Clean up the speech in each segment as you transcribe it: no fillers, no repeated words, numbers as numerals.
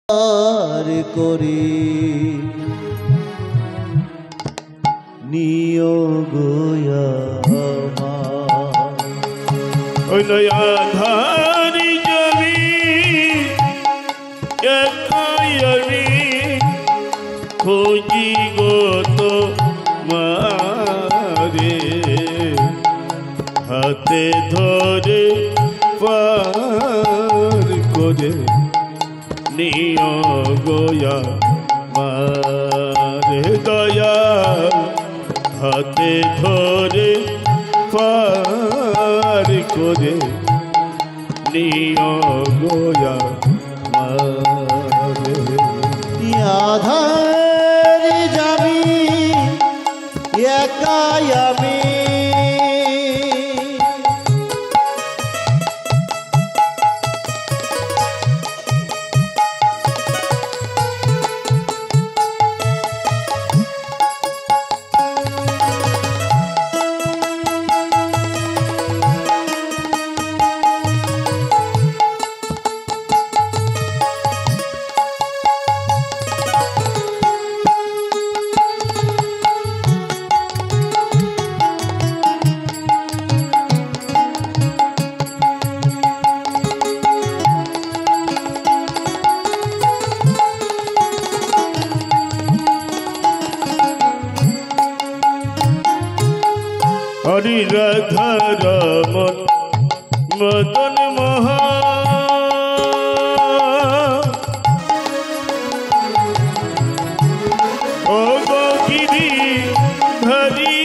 আর করে নিয়োগ আধারি জমি একাই খুঁজি গত মারে হাতে ধরে পার করে নিয়োগ মারে দয়া হাতে ধরে পার করে নিয়োগ মারে আধার যাবি একাই আমি হরি রাধা রমন মদন মহা ও গিরি হরি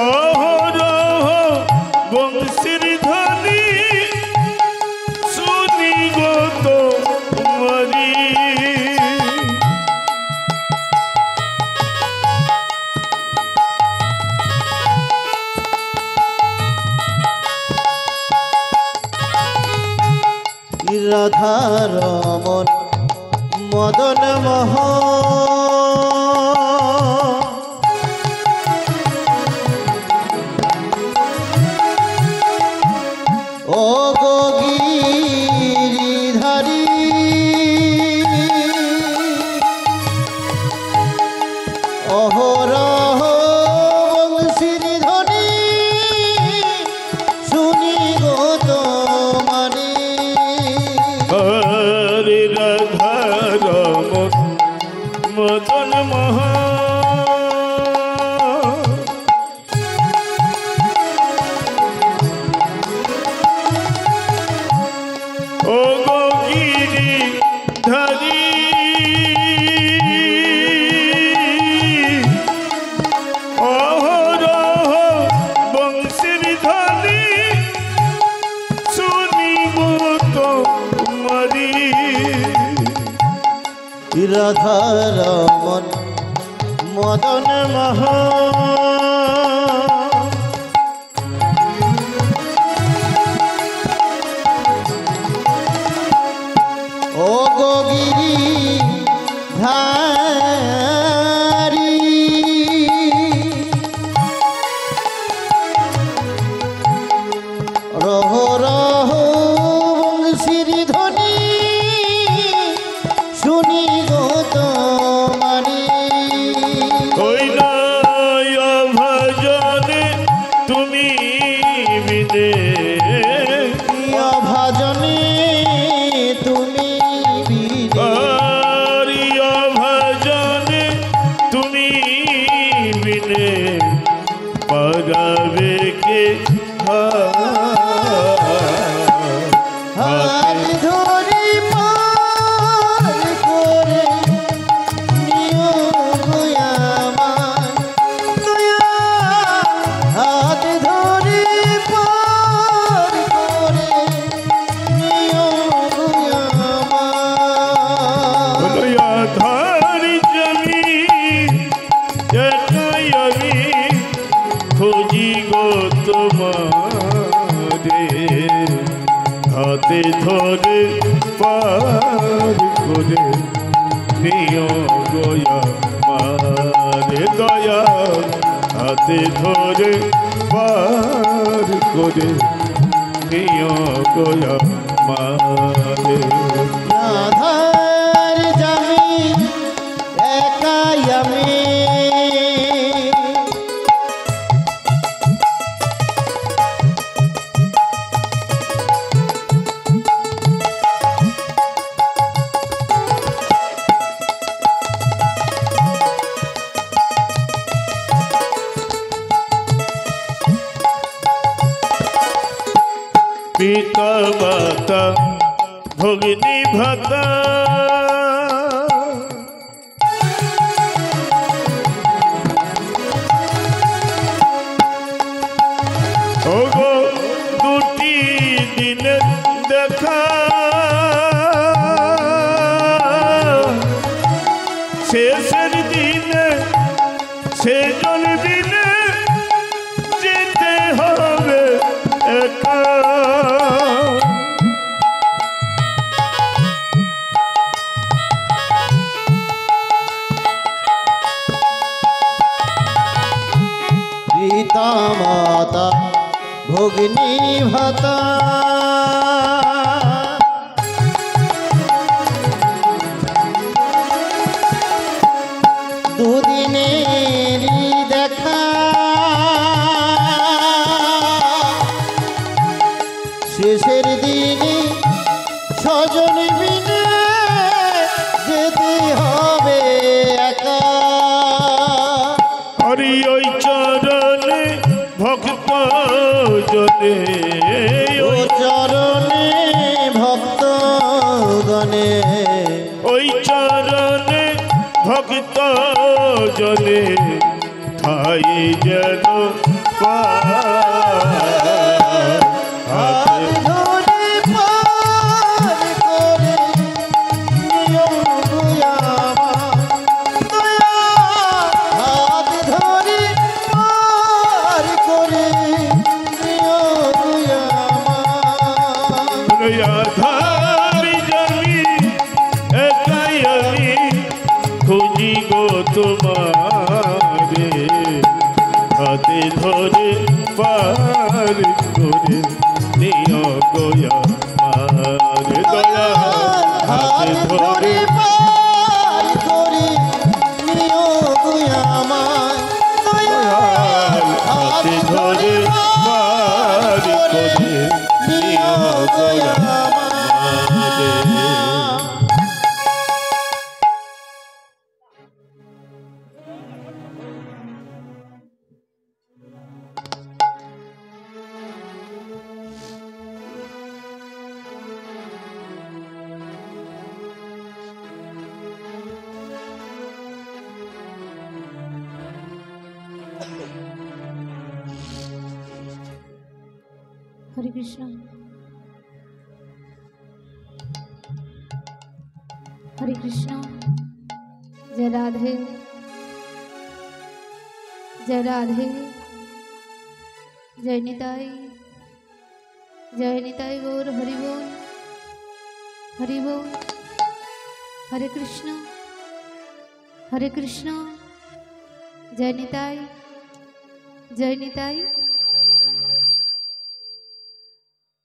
অহরহ বংশীর ধ্বনি শুনি গত মরি রাধা রমন মদন মোহ ও গো গিরিধারী অহরহ বংশীর ধ্বনি শুনি গো তোমারি হরে রাধা রমন মদন মহা ও গো গিরি ধারি অহরহ বংশীর ধ্বনি শুনি গো তোমারি রাধা রমন মদন মোহ ও গো গিরিধারী রহ রহ বংশীর ধ্বনি শুনি গো তোমারি ওই নয় ভজনে তুমি বিনে ভজনে তুমি হরিয় ভজনে তুমি বিনে পাগাবে কে হাত ধরে পার করে নিয়োগ আমার দয়া হাত ধরে পার করে নিয়োগ আমার আধারি জমি একাই আমি খুঁজি গো তোমারে হাতে ধরে পার করে নিয়োগ মারে দয়া হাতে ধরে পার করে নিয় গোয়া মারে রাধার জামি একাই আমি পিতা মাতা ভগিনী ভাতা ওগো দুটি দিনের দেখা শেষের দিনে সেজন দিনে যেতে হবে একা পিতা মাতা ভগ্নী ভাতা দুদিনেরই দেখা শেষের দিনে স্বজন বিনে যেতে হবে একা হরি ওই চরণে ভক্ত জনে ও চরণে ভক্ত গণে ওই চরণে ভক্ত জনে ঠাই যেন হাত ধরে পার করে নিয়ম গুয়ামা দয়া হাত ধরে পার করে নিয়ম গুয়ামা আধারি জানি একাই আমি খুঁজি গো তোমারে হাতে ধরে পার করে নিয় গোয়া মারে দয়া হাতে ধরে পার করে নিয়ম গুয়ামা দয়া হাতে ধরে পার করে নিয় গোয়া মারে हरे कृष्ण हरे कृष्ण जय राधे जय राधे जय निताई गौर हरि बोल हरे कृष्ण जय निताई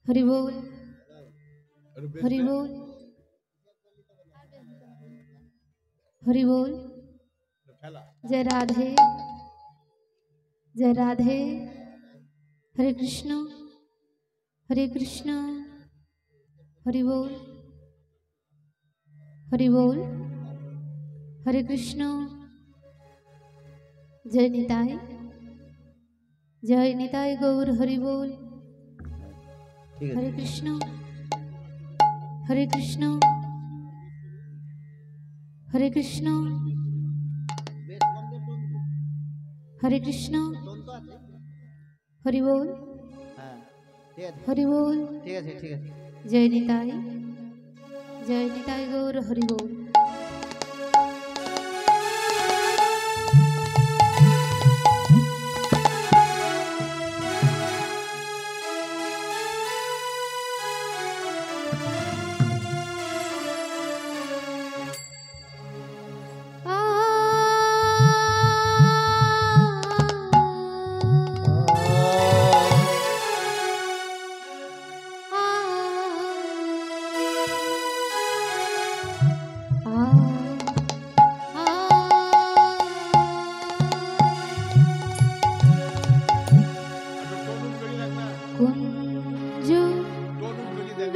हरि बोल हरि बोल हरि बोल जय राधे हरे कृष्ण हरि बोल हरे कृष्ण जय निताई गौर हरि बोल हरे कृष्ण हरे कृष्ण हरे कृष्ण हरे कृष्ण हरि बोल ঠিক আছে ঠিক আছে जय निताई गौर हरि बोल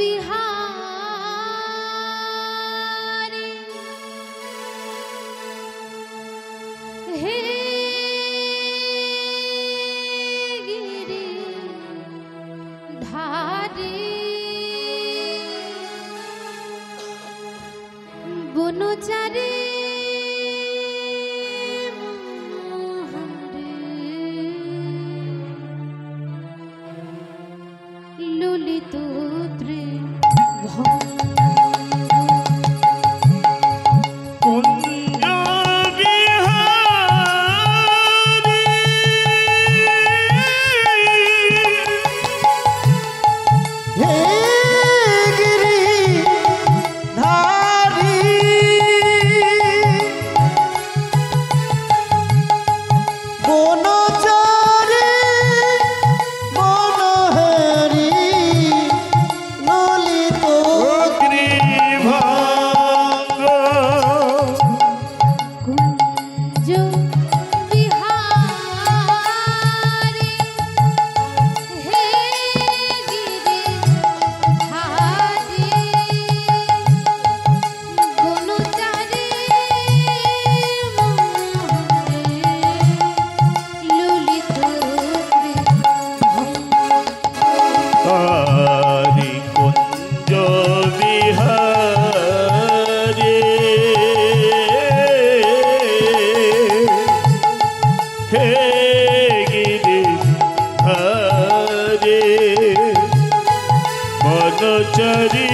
বিহারী হে গিরি ধারী বনচারী ললিত ত্রিভঙ্গ কুঞ্জ বিহারী হে গিরি ধারী বনচারী বনহারী ললিত ত্রিভঙ্গ কুঞ্জ বিহারী হে গিরি ধারী বনচারী ললিত হরি কুঞ্জ বিহারী হে গিরি হরে মনচারী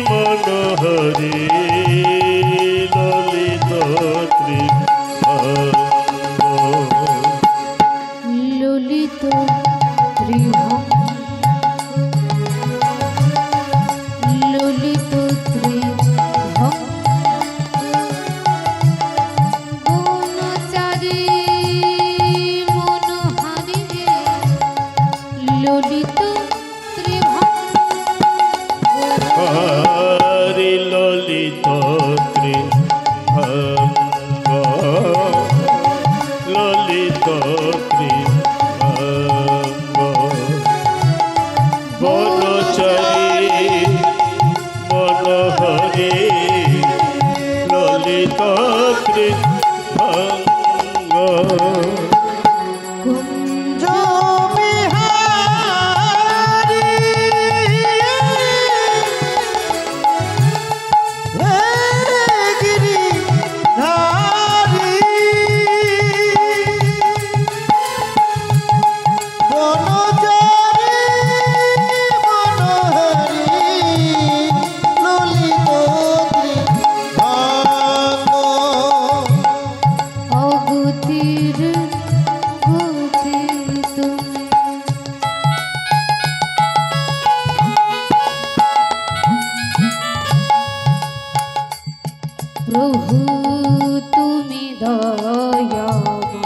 মনোহরে ললিত ত্রিভঙ্গ ললিত ত্রিভঙ্গ ললিত ত্রিভঙ্গ বনচারী মনোহারী ললিত ত্রিভঙ্গ হরি ললিত ত্রিভঙ্গ ললিত ত্রিভঙ্গ বনচারী মনোহরে ললিত ত্রিভঙ্গ কুঞ্জ বিহারী হে গিরি ধারী বনচারী বনহারী ললিত ত্রিভঙ্গ অগতির গতি তুমি প্রভু তুমি দয়াময়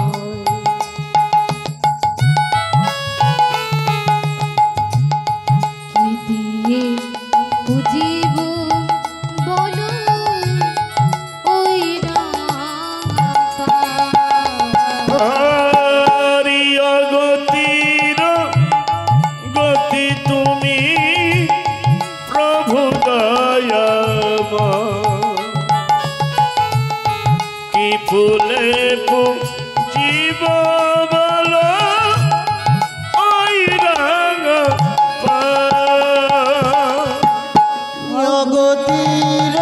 কি দিয়ে বুঝিব বলো ওই রাঙা হরি অগতির গতি তুমি প্রভু দয়াময় কি ফুলে জীব বল ওই রাঙা পা জগতির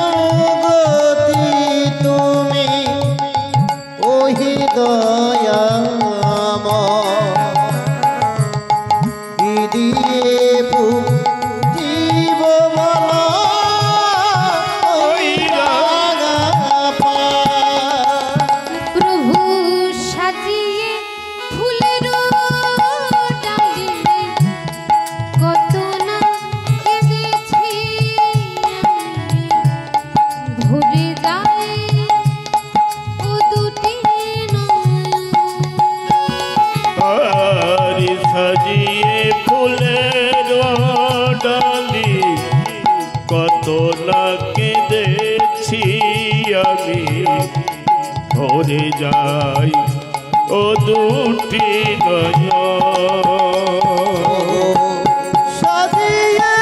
গতি তুমি ওহি দয়াম কি দিয়ে পুজিব বল ওই রাঙা পা প্রভু সাজিয়ে ফুলের ডালি কত না কেঁদেছি আমি ভরে যায় ও দুটি হরি সাজিয়ে ফুলের ডালি কত না কেঁদেছি আমি ভরে যাই ও দুটি নয়ন সাজিয়ে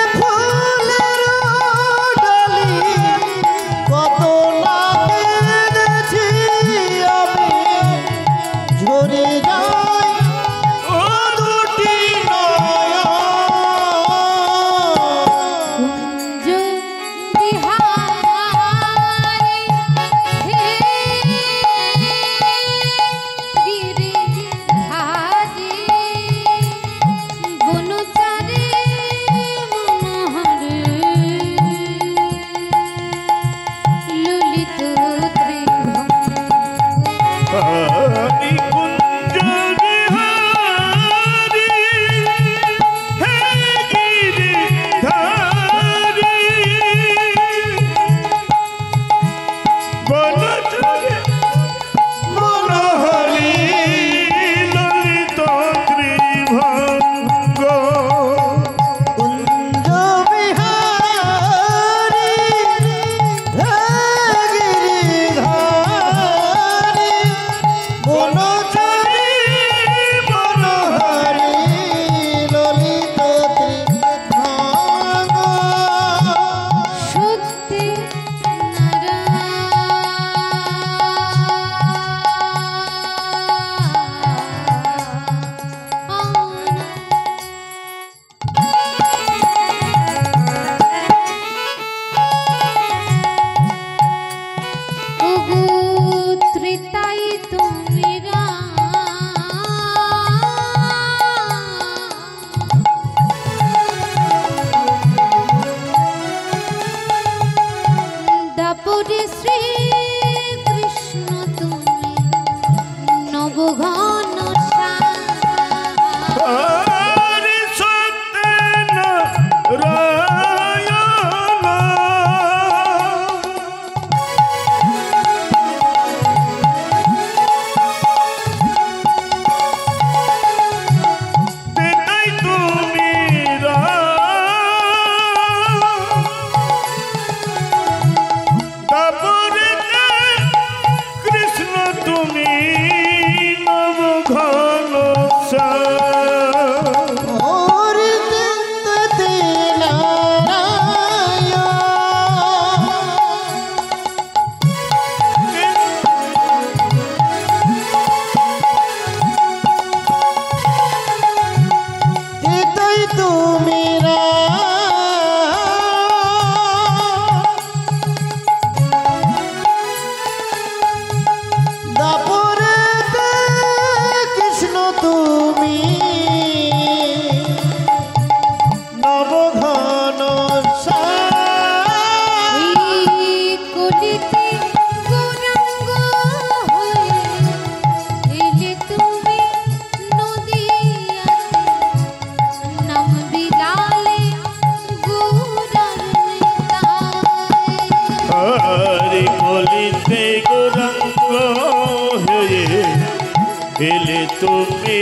তুমি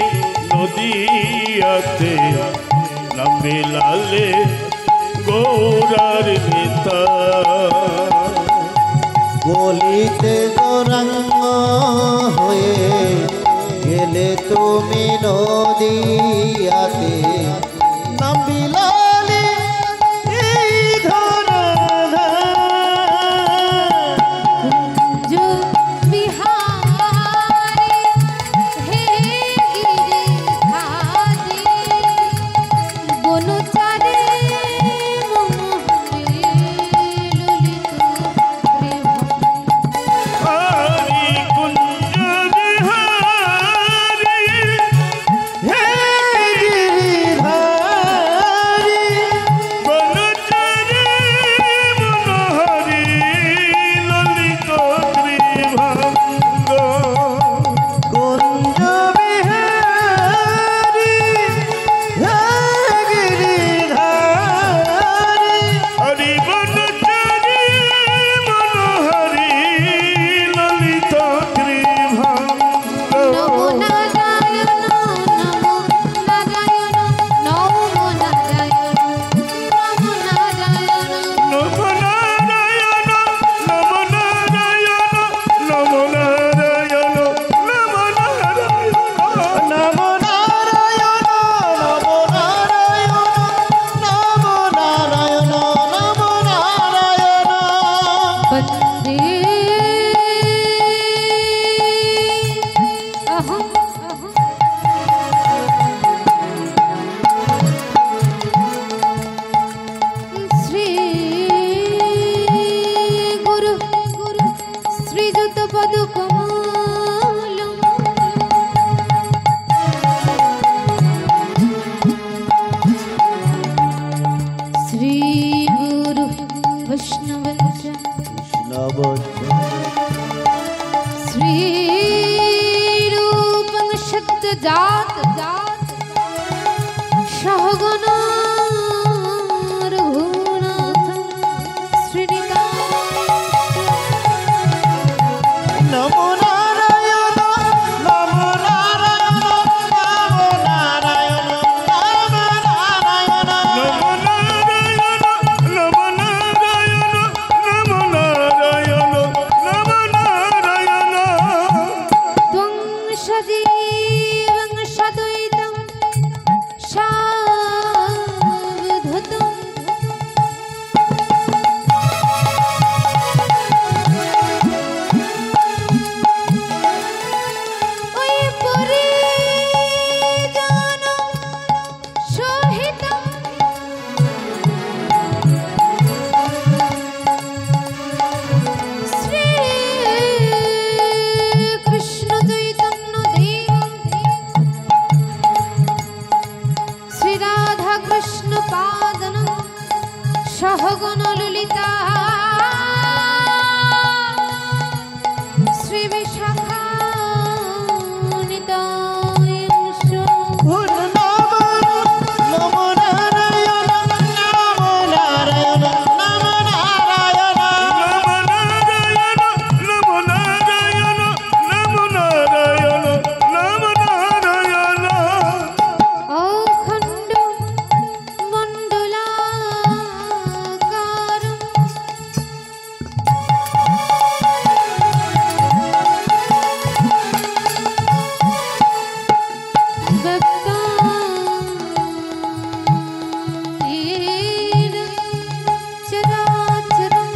নদিয়াতে নামিলালে গৌরার নেতা গলিতে গৌরাঙ্গ হয়ে গেলে তুমি নদিয়াতে নামিলালে এই ধরাধার। কুঞ্জ বিহারী হে গিরিধারী বনচারে মোহনে ললিত প্রেম। হরি কুঞ্জ বিহারী হে গিরিধারী বনচারী মনোহরি ললিত ত্রিভঙ্গ কুঞ্জ বিহারী হে গিরিধারী হরি বনচারী মনোহরি ললিত ত্রিভঙ্গ নমো নারায়ণ নমো নারায়ণ নমো নারায়ণ নমো নারায়ণ। নমো নারায়ণ নমো নারায়ণ নমো নারায়ণ নমো নারায়ণ নমো নারায়ণ নমো নারায়ণ নমো নারায়ণ নমো নারায়ণ। বন্দে অহং শ্রী গুরু শ্রীযুত পদ কমল শ্রী গুরু বৈষ্ণব श्री रूपं शब्द जात सहगण रघुनाथ श्रीनिवास নমো নারায়ণ নমো নারায়ণ নমো নারায়ণ নমো নারায়ণ। নমো নারায়ণ নমো নারায়ণ নমো নারায়ণ নমো নারায়ণ त्वं सजीवं सद्वैतं सावधूतं ওই পরিজন সহিতং শ্রী কৃষ্ণ চৈতন্য দেব শ্রী রাধা কৃষ্ণ পাদন সহগণ ললিতা শ্রী বিশাখা নমো নারায়ণ নমো নারায়ণ নমো নারায়ণ। নমো নারায়ণ নমো নারায়ণ নমো নারায়ণ নমো নারায়ণ অখণ্ড মণ্ডলাকারম ব্যক্তায়েন চরাচরম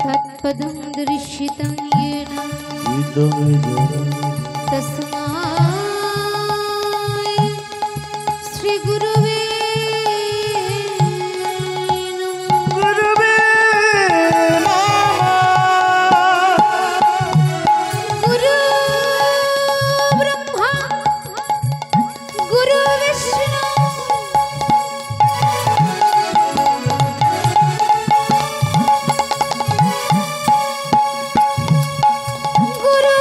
তৎপদং দৃশ্যিतं येन तस्मै श्री गुरुवे नमः। গুরুবে নমঃ। गुरु ब्रह्मा गुरु विष्णु गुरु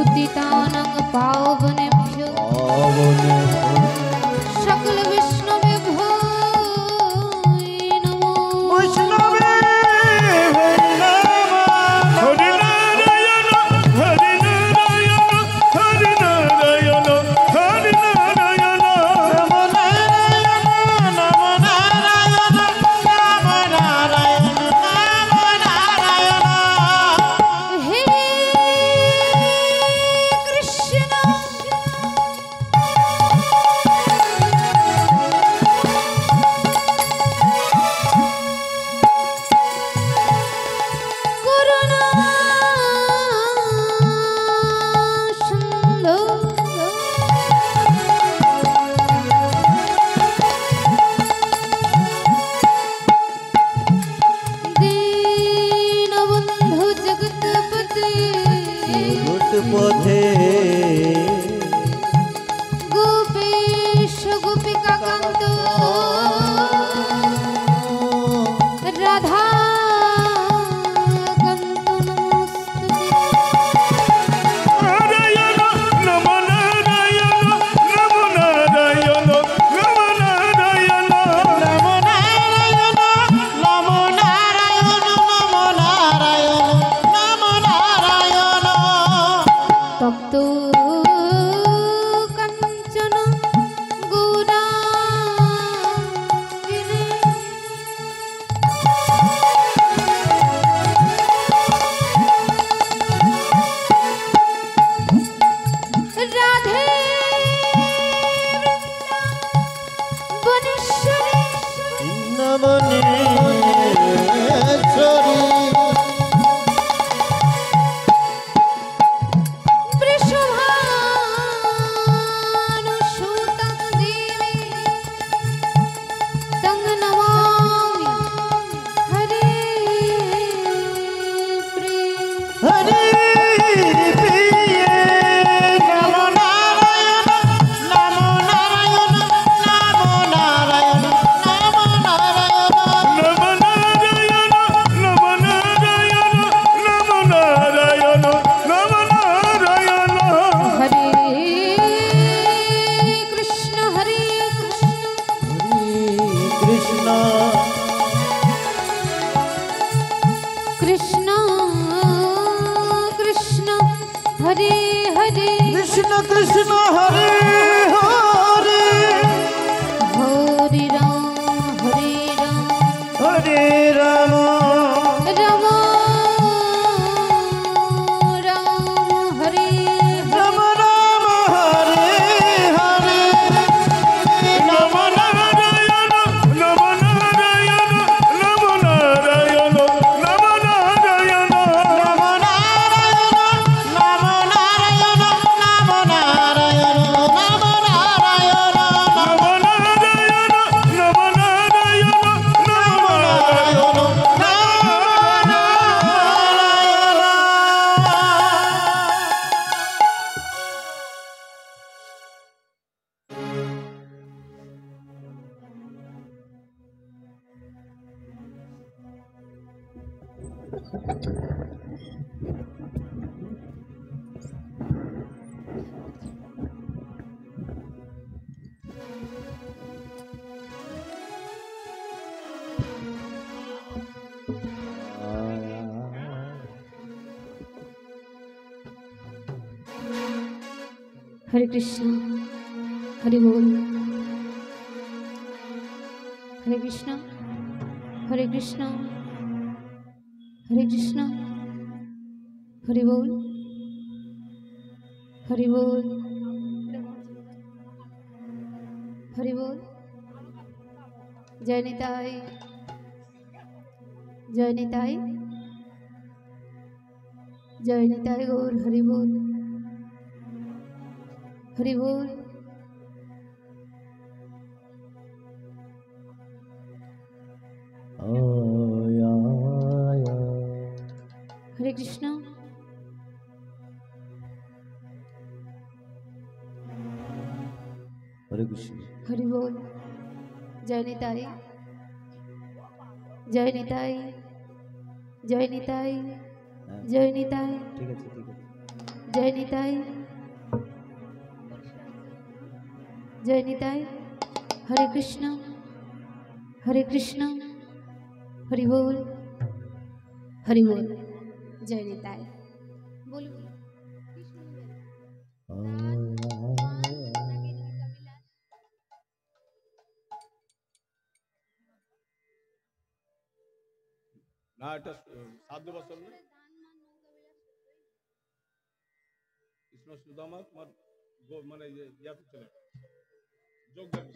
পতিতানাং পাবনেভ্যো সকল বৈষ্ণবে ভো নমো। বৈষ্ণবে হরি নারায়ণ হরি নারায়ণ হরি নারায়ণ হরি নারায়ণ নমো নারায়ণ নমো নারায়ণ নমো নারায়ণ নমো নারায়ণ। হে কৃষ্ণ করুণা সিন্ধু দীনবন্ধু জগৎপতি পথে গোপীশ গোপিকাকান্ত রাধা কান্ত নমস্তুতে। নারায়ণ নম নারায়ণ নম নারায়ণ নম নারায়ণ নমো নারায়ণ নমো নারায়ণ নমো নারায়ণ নমো নারায়ণ। তপ্ত কাঞ্চন গৌরাঙ্গিনী রাধে বনেশ্বরী নমনেশ্বরী বৃষভানুসুতং দেবী তং নমামি হরে প্রিয়। হরি প্রিয়ে নমো নারায়ণ নমো নারায়ণ নমো নারায়ণ নমো নারায়ণ। নম নারায়ণ নম নারায়ণ নম নারায়ণ নম নারায়ণ হরে কৃষ্ণ হরে কৃষ্ণ কৃষ্ণ কৃষ্ণ কৃষ্ণ হরে হরে কৃষ্ণ কৃষ্ণ হরে হরে হরে রাম হরে রাম হরে রাম রাম রাম হরে রাম রাম হরে হরে নম নারায়ণ নম নারায়ণ নম নারায়ণ নম নারায়ণ নমো নারায়ণ নমো নারায়ণ নমো নারায়ণ নমো নারায়ণ নম নারায়ণ নম নারায়ণ নম নারায়ণ हरे कृष्ण हरि बोल हरे कृष्ण हरे कृष्ण हरे कृष्ण हरि बोल हरि बोल हरि बोल जय निताई जय निताई जय निताई गौर हरि बोल हरि बोल हरे कृष्ण हरे कृष्ण हरि बोल जय निताई जय निताई जय निताई जय निताई ठीक है ठीक है জয় নিতাই, জয় নিতাই। হরে কৃষ্ণ, হরে কৃষ্ণ, হরি বল, হরি বল। জয় নিতাই। বলুন না এটা 7 বছর না কৃষ্ণ সুদামা তোমার মানে ইয়াতে চলে যোগ দেবে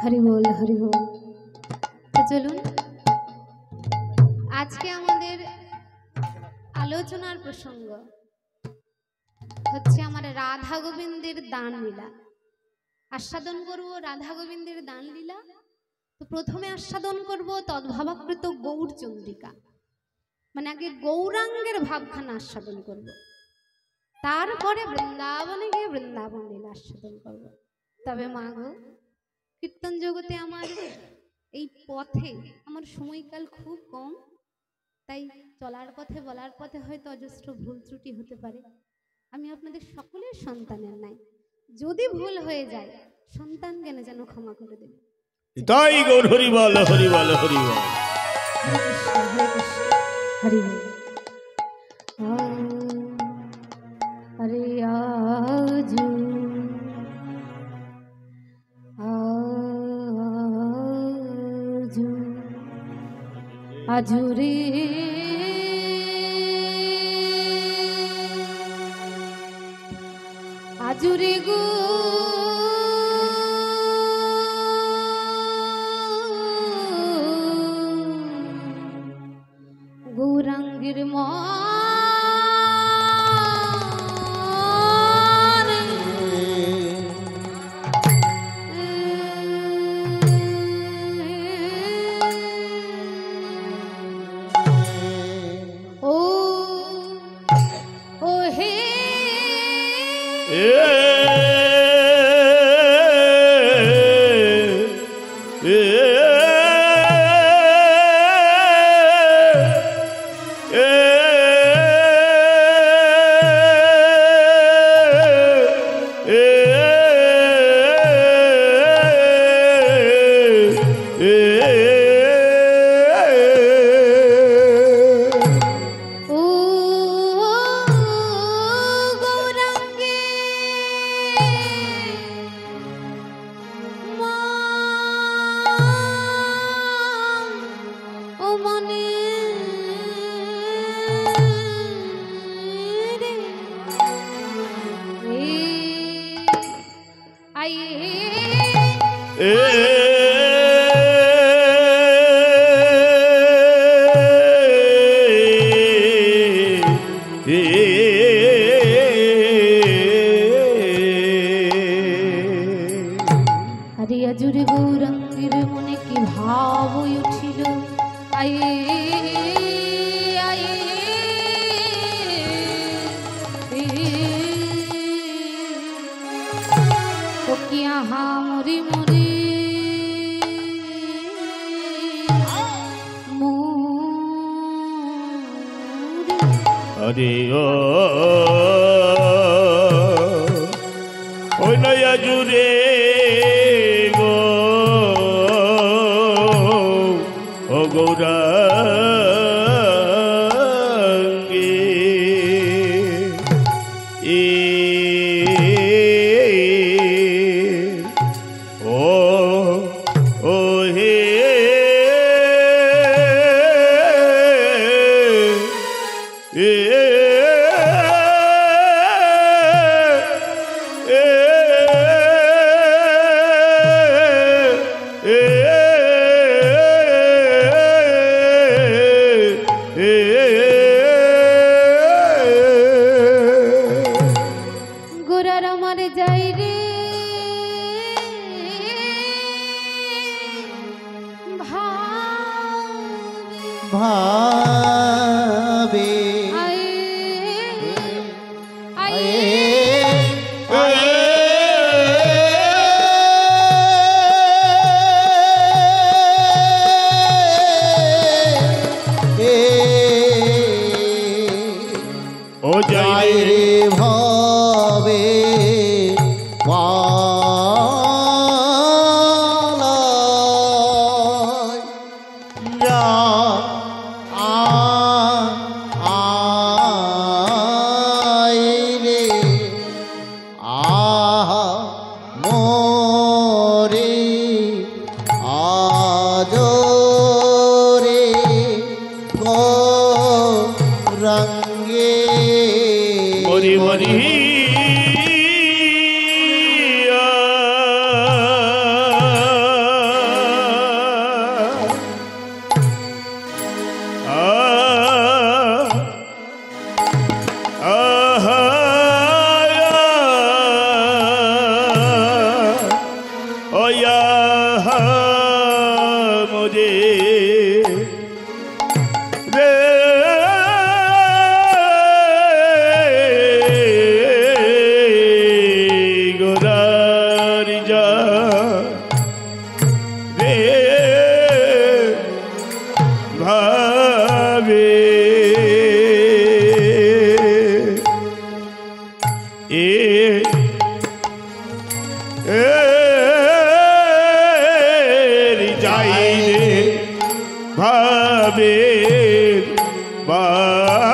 হরি বল, হরি বল। তো চলুন, আজকে আমাদের আলোচনার প্রসঙ্গ হচ্ছে আমার রাধা গোবিন্দের দান লীলা। আস্বাদন করব রাধা গোবিন্দের দান লীলা। তো প্রথমে আস্বাদন করব তদ্ভাবাকৃত গৌর চন্দ্রিকা, মানে আগে গৌরাঙ্গের ভাবখানা আস্বাদন করব, তারপরে বৃন্দাবনে গিয়ে বৃন্দাবন লীলা আস্বাদন করব। তবে মা গো, কীর্তন জগতে আমার এই পথে আমার সময়কাল খুব কম, তাই চলার পথে বলার পথে হয়তো অজস্র ভুল ত্রুটি হতে পারে। আমি আপনাদের সকলের সন্তানের নাই, যদি ভুল হয়ে যায় সন্তান জ্ঞানে যেন ক্ষমা করে দেবে। তাই গৌর হরি বল, হরি বল, হরি বল। হরে কৃষ্ণ, হরে কৃষ্ণ, হরি বল। হরে আজু আজুরে আজুরে গো গৌরাঙ্গের আজুরে গৌরাঙ্গের মনে কি ভাব উঠিল, আয়ে আয়ে ও কি আহা মরি মরি হরে ও নয়া জুড়ে গো ও গৌরাঙ্গে ও হে ও যাই যাই রে রে ভবে পালায় যা আই রে আহা মোরে আজ রে গো রঙ্গে মরি মরি ভাবে বালা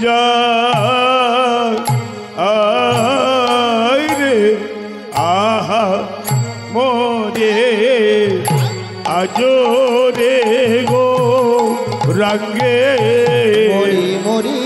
যা আই রে আহা মোরে আজরে গো রঙ্গে মরি মরি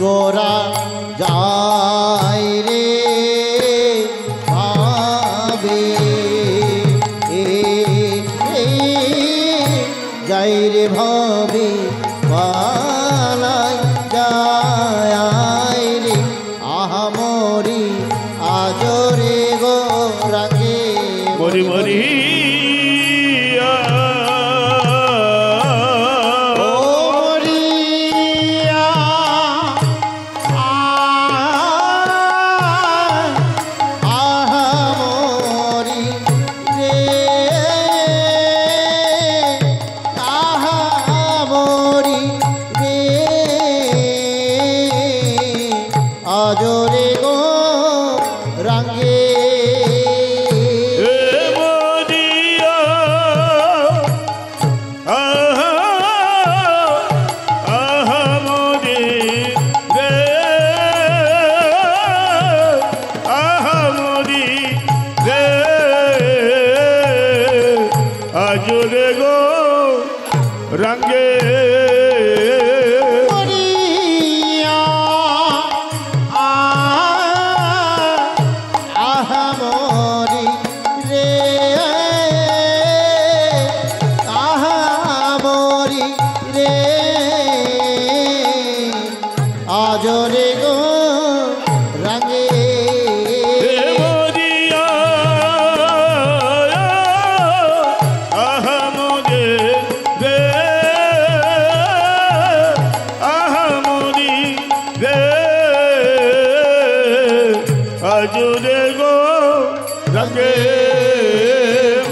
গোরা যাই রে ভাবে যাই রে ভাবে পালাই যাই রে আহা মরি আজরে গো রাগে মরি মরি আজরে গো রঙ্গে মরিয়া আহা মরি রে আহা মরি রে আজরে গো রঙ্গে আজরে গো রঙ্গে মরিয়া আহা মোরে রে আহা মরি রে আজরে গো রঙ্গে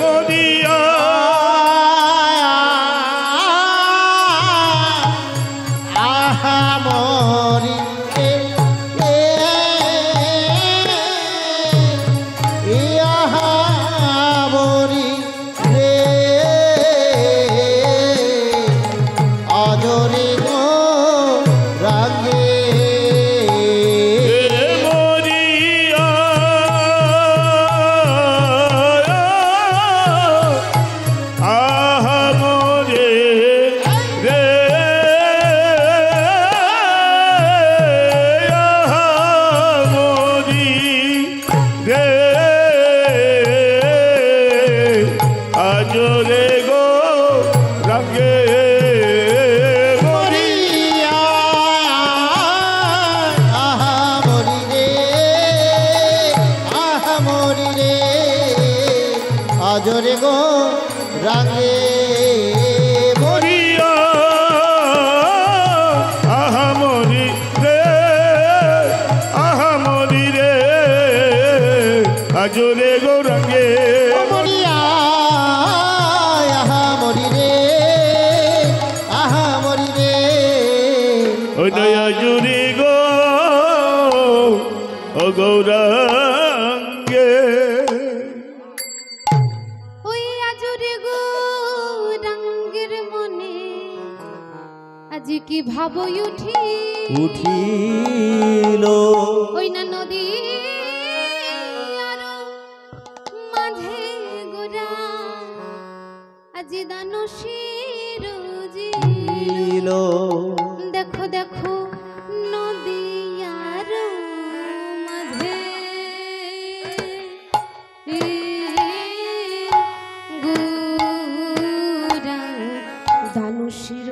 মরিয়া আহা মরি আহা মরি রে আজরে গো রঙ্গে মরিয়া আহা মোরে রে আহা মোরি রে আজরে গো রঙ্গে মরিয়া আহা মরি রে আজরে গো রাঙে মরিয়া আহা মরি রে আহা মরি রে আজরে গৌরাঙ্গে মরিয়া আহা মরি রে আহা মরি রে ওই নয়া জুড়ি গো ও গৌরাঙ্গে ওই আজরে গো রঙ্গের মনে আজ কি ভাবই উঠিল ওই না নদী আরো মাঝে গোরা আজ দানশীর জিল দেখো দেখো নদী আরো মাঝে গোরা দানশীর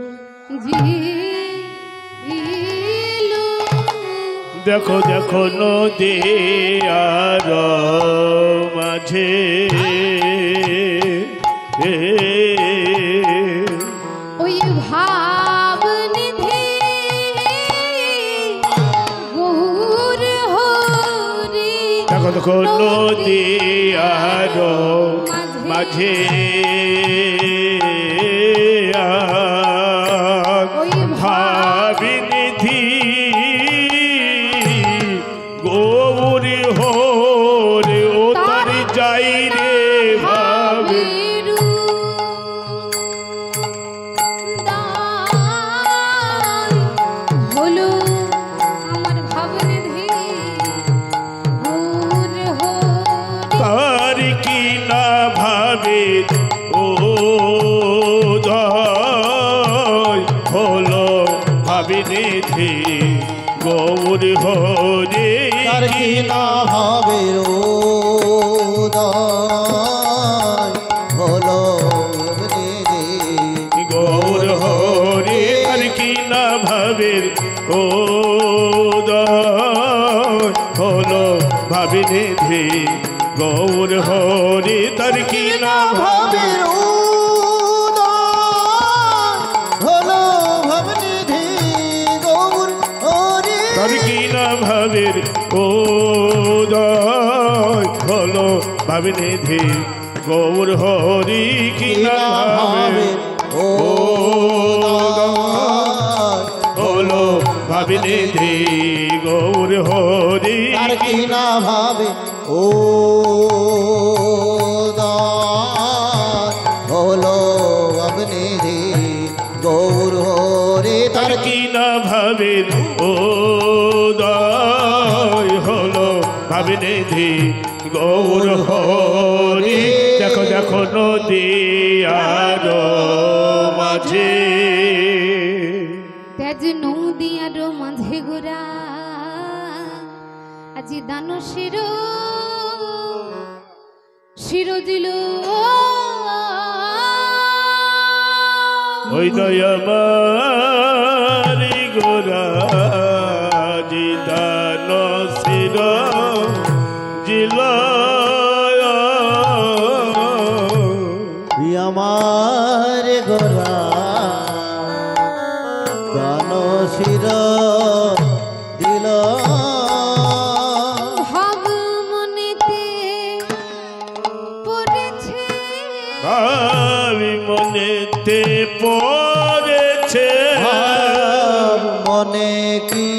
জিল দেখো দেখো নদী আর মাঝে ওই ভাব নিধি গৌর হরি দেখো দেখো নদী আর মাঝে ওই ভাবিনিধি গৌরী হরে ও তার যাই রে ভাবে ভাবিরু দাই হলো আমার ভাব নিধি গৌর হরি তার কি না ভাবে ও দয় হলো ভাবিনিধি গৌর হরে তার কি না হবে হলো রে গৌর হরে তার কি না ভাবের ও হলো ভাবিনিধি গৌর হরে তার কি না ভাবে হলো ভবনিধি গৌর হরি তার কি না ভাবের ও হলো ভাবিনিধি গৌর হরি কি না ভাবের ও হলো ভাবিনিধি গৌর হরি তার কি না ভাবে ও হলো অবনিধি গৌর হরে তার কি না ভাবের ও হলো ভাবিনিধি গৌর হরি দেখো দেখো নদী আর মাঝে তেজ নদী আরো মাঝে গোরা আজি দানশীর শিরোজিল ওই দয়ামারি গোরা জিদান শির জিলয় আমার গোরা গান শির দিল ভাব মনেতে পড়েছে ভাবি মনেতে পড়েছে মনে কি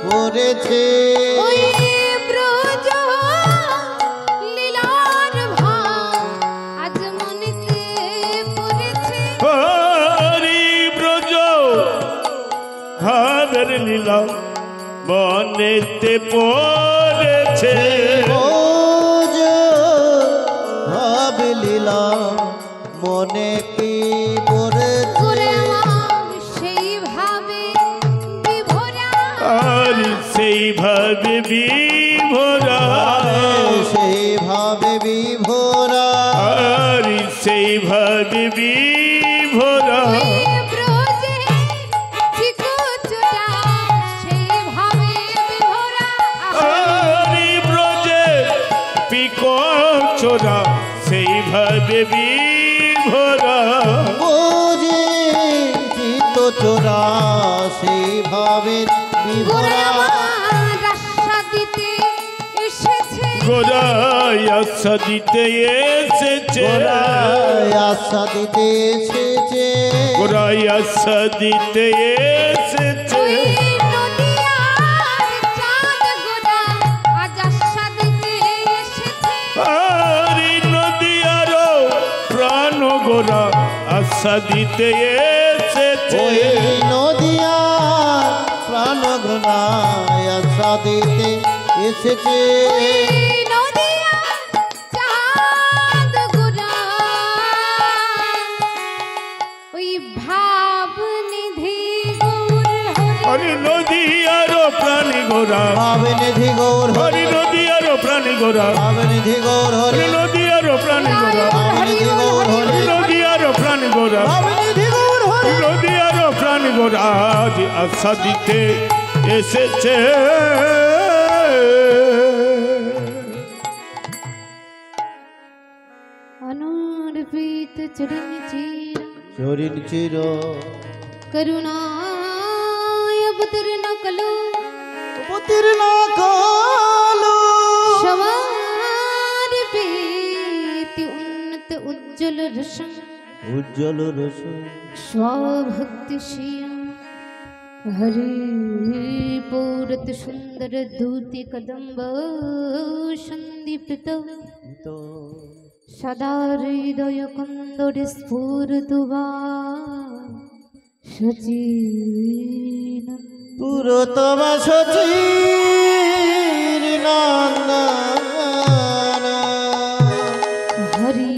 করেছে ওই ব্রজ লীলার ভাব আজ মনেতে পড়েছে হরি ব্রজ ভাবের লীলা মনেতে পড়েছে রোজ ভাব লীলা মনে কি করেছে করে আমার সেই ভাবে বিভোরা আর সেই ভাবে বিভোরা সেই ভাবে বিভোরা আর সেই ভাবে বিভোরা ওই ব্রজে চিকুচুটা সেই ভাবে বিভোরা আর ব্রজে পিক ছোরা সেইভাবে বিভোরা বোঝে চিত্ত চোরা সেইভাবে গোরা বিভরা আমার আশা দিতে এসেছে গোরাই আশা দিতে এসেছে গোরায় আশা দিতে এসেছে গোরাই আশা দিতে এসেছে ওই নদিয়ার চাঁদ গোরা আজ আশা দিতে এসেছে আর নদিয়ারও প্রাণ গোরা আশা দিতে এসেছে ওই নদিয়া প্রাণ ঘনায় আশা দিতে এসেছে ওই নদিয়ার চাঁদ গোরা ওই ভাবনিধি গৌর হরি নদিয়ারও প্রাণী গোরা ভাবে নিধি গৌর হরি নদিয়ারও প্রাণী গোরা ভাবে নিধি গৌর হরি নদিয়ারও প্রাণী গোরা ভাবে নিধি গৌর হরি নদিয়ারও প্রাণী গোরা ভাবে নিধি গৌর নদিয়ারও প্রাণী গোরা আজ আশা দিতে এসেছে অনর্পিত চরণ চির চরিন চির করুণায় অবতীর্ণ কলো অবতীর্ণ কালো সমর্পিতি উন্নত উজ্জ্বল রসং উজ্জ্বল রস স্বভক্তি শ্রিয়ং হরি পৌরত সুন্দর দূতি কদম্ব সন্দীপ্ত সদা হৃদয় কন্দরে স্ফুরতু বা সচিন পুরতম সচির নন্দন হরি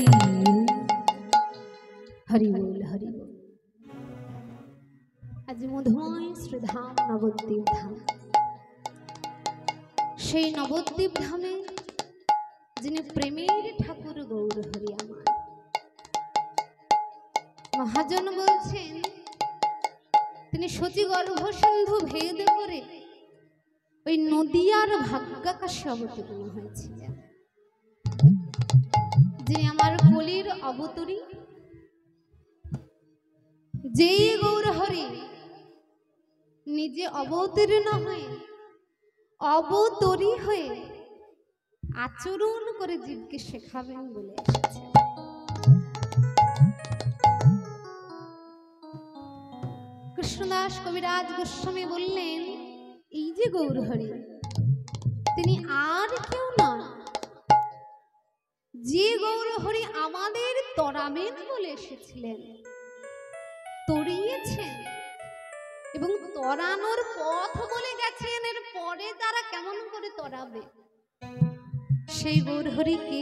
হরি বল হরি বল। আজ মধুময় শ্রীধাম নবদ্বীপ ধাম, সেই নবদ্বীপ ধামে যিনি প্রেমের ঠাকুর গৌর হরি আমার। মহাজন বলছেন তিনি সতী গর্ভসিন্ধু ভেদ করে ওই নদিয়ার ভাগ্যাকাশে অবতীর্ণ হয়েছিলেন। যিনি আমার কলির অবতরী, যেই গৌর হরি নিজে অবতীর্ণ হয়ে অবতরী হয়ে আচরণ করে জীবকে শেখাবেন বলে এসেছেন। কৃষ্ণদাস কবিরাজ গোস্বামী বললেন এই যে গৌর হরি তিনি আর কেউ নন, যে গৌর হরি আমাদের তরাবেন বলে এসেছিলেন, তরিয়েছেন এবং তরানোর পথ বলে গেছেন। এর পরে তারা কেমন করে তরাবে, সেই গৌর হরিকে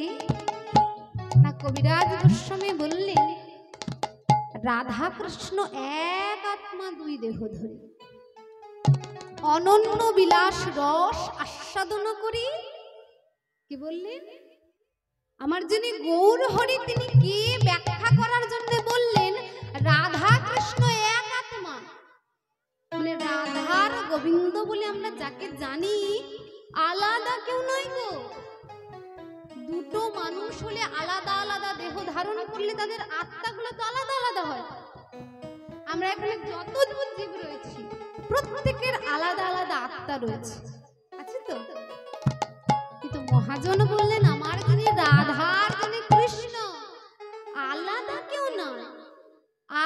না কবিরাজ গোস্বামী বললেন রাধা কৃষ্ণ এক আত্মা দুই দেহ ধরে অনন্য বিলাস রস আস্বাদন করি। কি বললেন? আমার যিনি গৌর হরি তিনি কে ব্যাখ্যা করার জন্য বললেন রাধা কৃষ্ণ এক আত্মা, মানে রাধার গোবিন্দ বলে আমরা যাকে জানি আলাদা কেউ নয় গো। দুটো মানুষ হলে আলাদা আলাদা দেহ ধারণ করলে তাদের আত্মাগুলো তো আলাদা আলাদা হয়। আমরা এখানে যত জীব রয়েছি প্রত্যেকের আলাদা আলাদা আত্মা রয়েছে, আছে তো? কিন্তু মহাজন বললেন আমার যিনি রাধার যিনি কৃষ্ণ আলাদা কেউ না,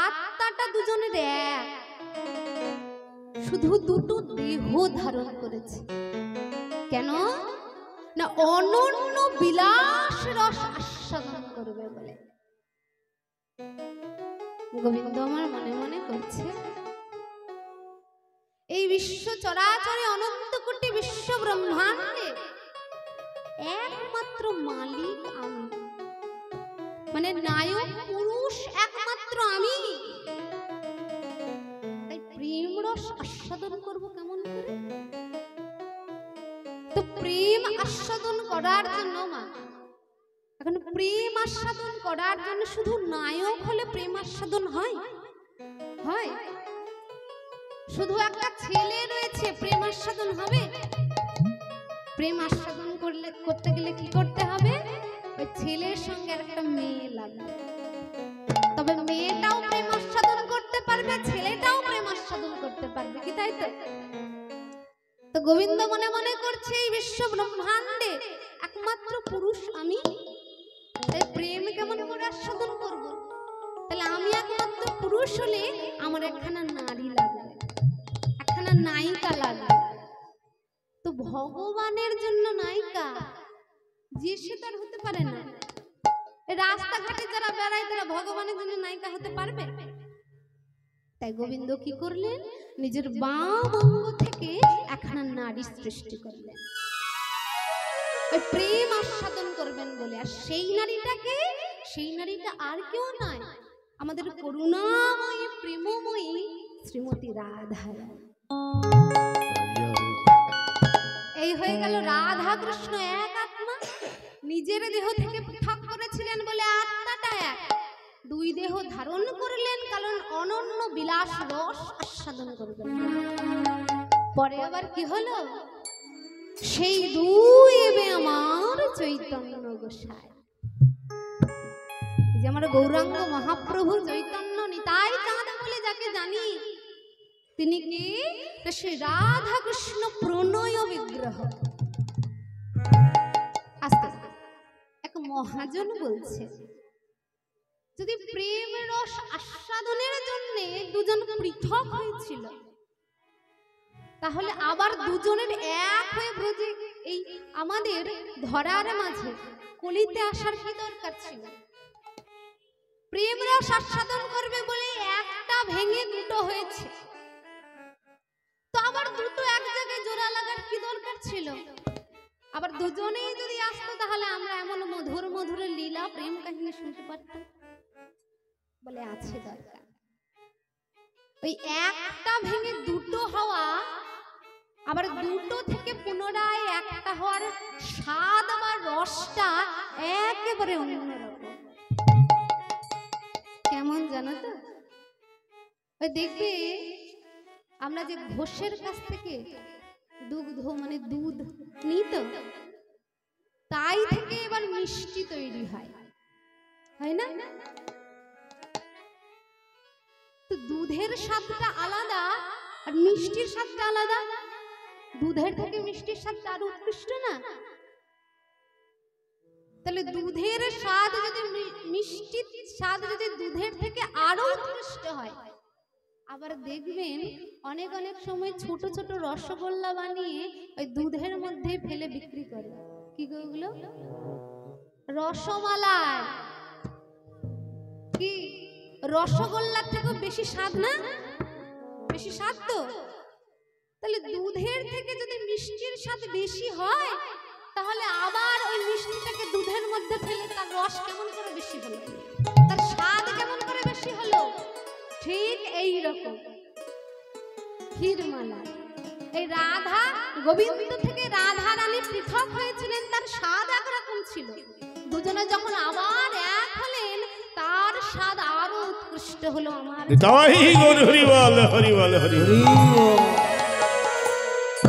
আত্মাটা দুজনের এক, শুধু দুটো দেহ ধারণ করেছে। কেন না? অনন্য বিলাস রস আস্বাদন করবে বলে। গোবিন্দ আমার মনে মনে করছে এই বিশ্ব চরাচরে অনন্ত কোটি বিশ্ব ব্রহ্মাণ্ডে একমাত্র মালিক আমি, মানে নায়ক পুরুষ একমাত্র আমি। তাই প্রেম রস আস্বাদন করব কেমন করে? তো প্রেম আস্বাদন করার জন্য মা এখন প্রেম আস্বাদন করার জন্য শুধু নায়ক হলে প্রেম আস্বাদন হয়? হয়? শুধু একটা ছেলে রয়েছে প্রেম আস্বাদন হবে? প্রেম আস্বাদন করতে গেলে কি করতে হবে? ওই ছেলের সঙ্গে আর একটা মেয়ে লাগবে, তবে মেয়েটাও প্রেম আস্বাদন করতে পারবে, ছেলেটাও প্রেম আস্বাদন করতে পারবে, কি তাই তো? তো গোবিন্দ মনে মনে করছে এই বিশ্ব ব্রহ্মাণ্ডে একমাত্র পুরুষ আমি, তাই প্রেম কেমন করে আস্বাদন করব? তাহলে আমি একমাত্র পুরুষ হলে আমার একখানা নারী লাগবে, একখানা নায়িকা লাগবে। তো ভগবানের জন্য নায়িকা যে সে তার হতে পারে না। রাস্তাঘাটে যারা বেড়ায় তারা ভগবানের জন্য নায়িকা হতে পারবে? তাই গোবিন্দ কি করলেন? নিজের বাম অঙ্গ থেকে একখানা নারী সৃষ্টি করলেন, ওই প্রেম আস্বাদন করবেন বলে। আর সেই নারীটা আর কেউ নয়, আমাদের করুণাময়ী প্রেমময়ী শ্রীমতী রাধা। এই হয়ে গেল রাধা কৃষ্ণ এক আত্মা। নিজের দেহ থেকে পৃথক করেছিলেন বলে আত্মাটা এক, দুই দেহ ধারণ করলেন কারণ অনন্য বিলাস রস আস্বাদন করবেন। পরে আবার কি হলো? সেই দুই এবে আমার চৈতন্য গোসাই, যে আমার গৌরাঙ্গ মহাপ্রভু চৈতন্য নিতাই চাঁদ বলে যাকে জানি, তিনি কি? শ্রী রাধা কৃষ্ণ প্রণয় বিগ্রহ। আস্তে এক মহাজন বলছে, যদি প্রেম রস আস্বাদনের জন্য দুজন পৃথক হয়েছিল, তাহলে আবার দুজনের এক হয়ে ব্রজে এই আমাদের ধরার মাঝে কলিতে আসার কি দরকার ছিল? প্রেম রস আস্বাদন করবে বলে একটা ভেঙে দুটো হয়েছে, তো আবার দুটো এক জায়গায় জোড়া লাগার কি দরকার ছিল? আবার দুজনেই যদি আসতো তাহলে আমরা এমন মধুর মধুর লীলা প্রেম কাহিনী শুনতে পারতাম বলে আছে দরকার। ওই একটা ভেঙে দুটো হওয়া, আবার দুটো থেকে পুনরায় একটা হওয়ার স্বাদ বা রসটা একেবারে অন্যরকম। কেমন জানো তো? ওই দেখবে আমরা যে ঘোষের কাছ থেকে দুগ্ধ মানে দুধ নিই, তো তাই থেকে এবার মিষ্টি তৈরি হয়, হয় না? তো দুধের স্বাদটা আলাদা আর মিষ্টির স্বাদটা আলাদা। দুধের থেকে মিষ্টির স্বাদটা আরো উৎকৃষ্ট না? তাহলে দুধের স্বাদ যদি মিষ্টির স্বাদ যদি দুধের থেকে আরো উৎকৃষ্ট হয়, আবার দেখবেন অনেক অনেক সময় ছোট ছোট রসগোল্লা বানিয়ে ওই দুধের মধ্যে ফেলে বিক্রি করে। কি ওগুলো? রসমালাই। কি রসগোল্লার থেকেও বেশি স্বাদ না? বেশি স্বাদ তো। তাহলে দুধের থেকে যদি মিষ্টির স্বাদ বেশি হয়, তাহলে আবার ওই মিষ্টিটাকে দুধের মধ্যে ফেলে তার রস কেমন করে বেশি হলো, তার স্বাদ কেমন করে বেশি হলো? ঠিক এই রকম ক্ষীরমালা। এই রাধা গোবিন্দ থেকে রাধা রানী পৃথক হয়েছিলেন, তার স্বাদ একরকম ছিল। দুজনে যখন আবার এক হলেন, তার স্বাদ আরো উৎকৃষ্ট হলো। আমার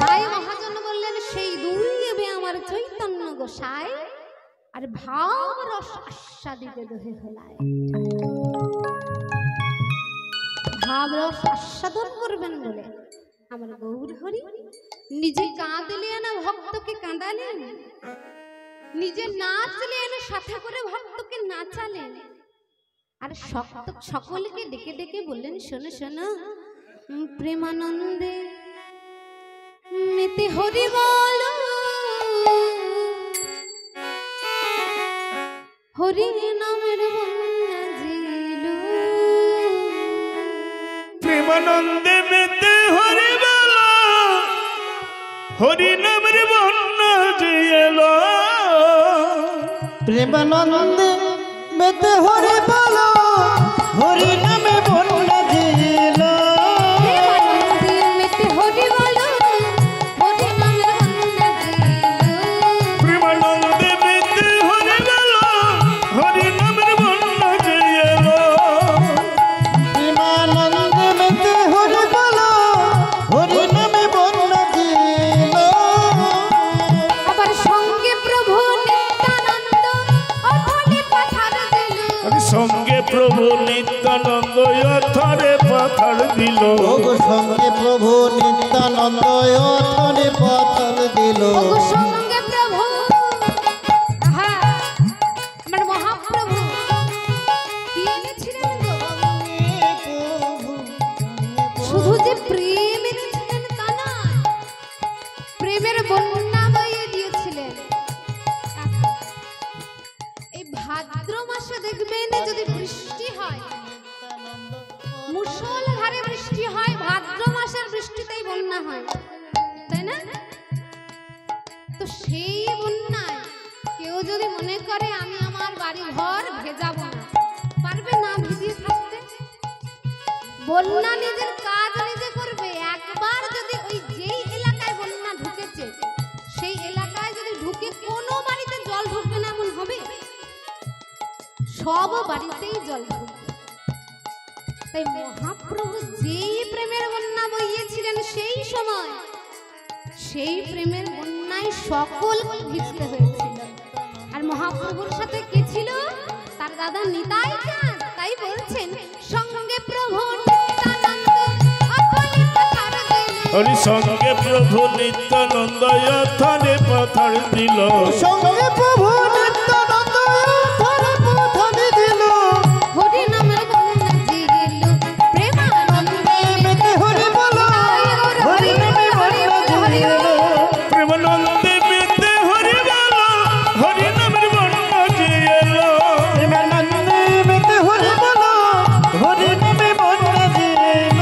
তাই মহাজন বললেন, সেই দুই এবে আমার চৈতন্য গোসাই, আর ভাব রস আস্বাদিতে দোহে হলায়। ভাব রস আস্বাদন করবেন বলে আমার গৌর হরি নিজে কাঁদলেন, ভক্তকে কাঁদালেন, নিজে নাচলেন, সাথে করে ভক্তকে নাচালেন, আর সকলকে ডেকে ডেকে বললেন, শোনো শোনো, প্রেমানন্দে মেতে হরি বল, হরি নামের বন্যা জিল, প্রেমানন্দে মেতে হরি বল, হরি নামের বন্যা জিল, প্রেমানন্দে মেতে হরি বল, হরি নামে বন্যা জিল, মেতে হরি বল, হরি নামের বন্যা জিল, প্রেমানন্দে মেতে হরি বল, হরি নামের বন্যা জিল, প্রেমানন্দে মেতে হরি বল, হরি নামে বন্যা জিল। আবার সঙ্গে প্রভু নিত্যানন্দ সঙ্গে প্রভু নিত্যানন্দ অথরে পাথর দিল ওগো সঙ্গে প্রভু নিত্যানন্দ অথরে পাথর দিল ওগো সঙ্গে প্রভু হ্যাঁ আমার মহাপ্রভু কি এনেছিলেন গো শুধু যে প্রেম এনেছিলেন তা না প্রেমের বন্যা বইয়ে দিয়েছিলেন এই ভাদ্র মাসে দেখবেন যদি বৃষ্টি হয় মুষলধারে বৃষ্টি হয় ভাদ্র মাসের বৃষ্টিতেই বন্যা হয় তাই না তো সেই বন্যায় কেউ যদি মনে করে আমি আমার বাড়ি ঘর ভেজাবো না পারবে না ভিজিয়ে থাকতে বন্যা নিজের কাজ নিজে করবে একবার যদি ওই যেই এলাকায় বন্যা ঢুকেছে সেই এলাকায় যদি ঢুকে কোনো বাড়িতে জল ঢুকবে না এমন হবে সব বাড়িতেই জল ঢুকবে তাই মহাপ্রভু যেই প্রেমের বন্যা বইয়েছিলেন সেই সময় সেই প্রেমের বন্যায় সকল ভিজতে হয়েছিল আর মহাপ্রভুর সাথে কে ছিল তার দাদা নিতাই চাঁদ তাই বলছেন সঙ্গে প্রভু নিত্যানন্দ অথরে পাথর দিল হরি সঙ্গে প্রভু নিত্যানন্দ অথরে পাথর দিল সঙ্গে প্রভু নিত্যানন্দ অথরে পাথর দিল হরি নামের বন্যা দিল প্রেমানন্দে মেতে হরি বলো হরি নামে বন্যা দিল প্রেমানন্দে মেতে হরি বলো হরি নামের বন্যা যে এলো প্রেমানন্দে মেতে হরি বলো হরি নামে বন্যা দিল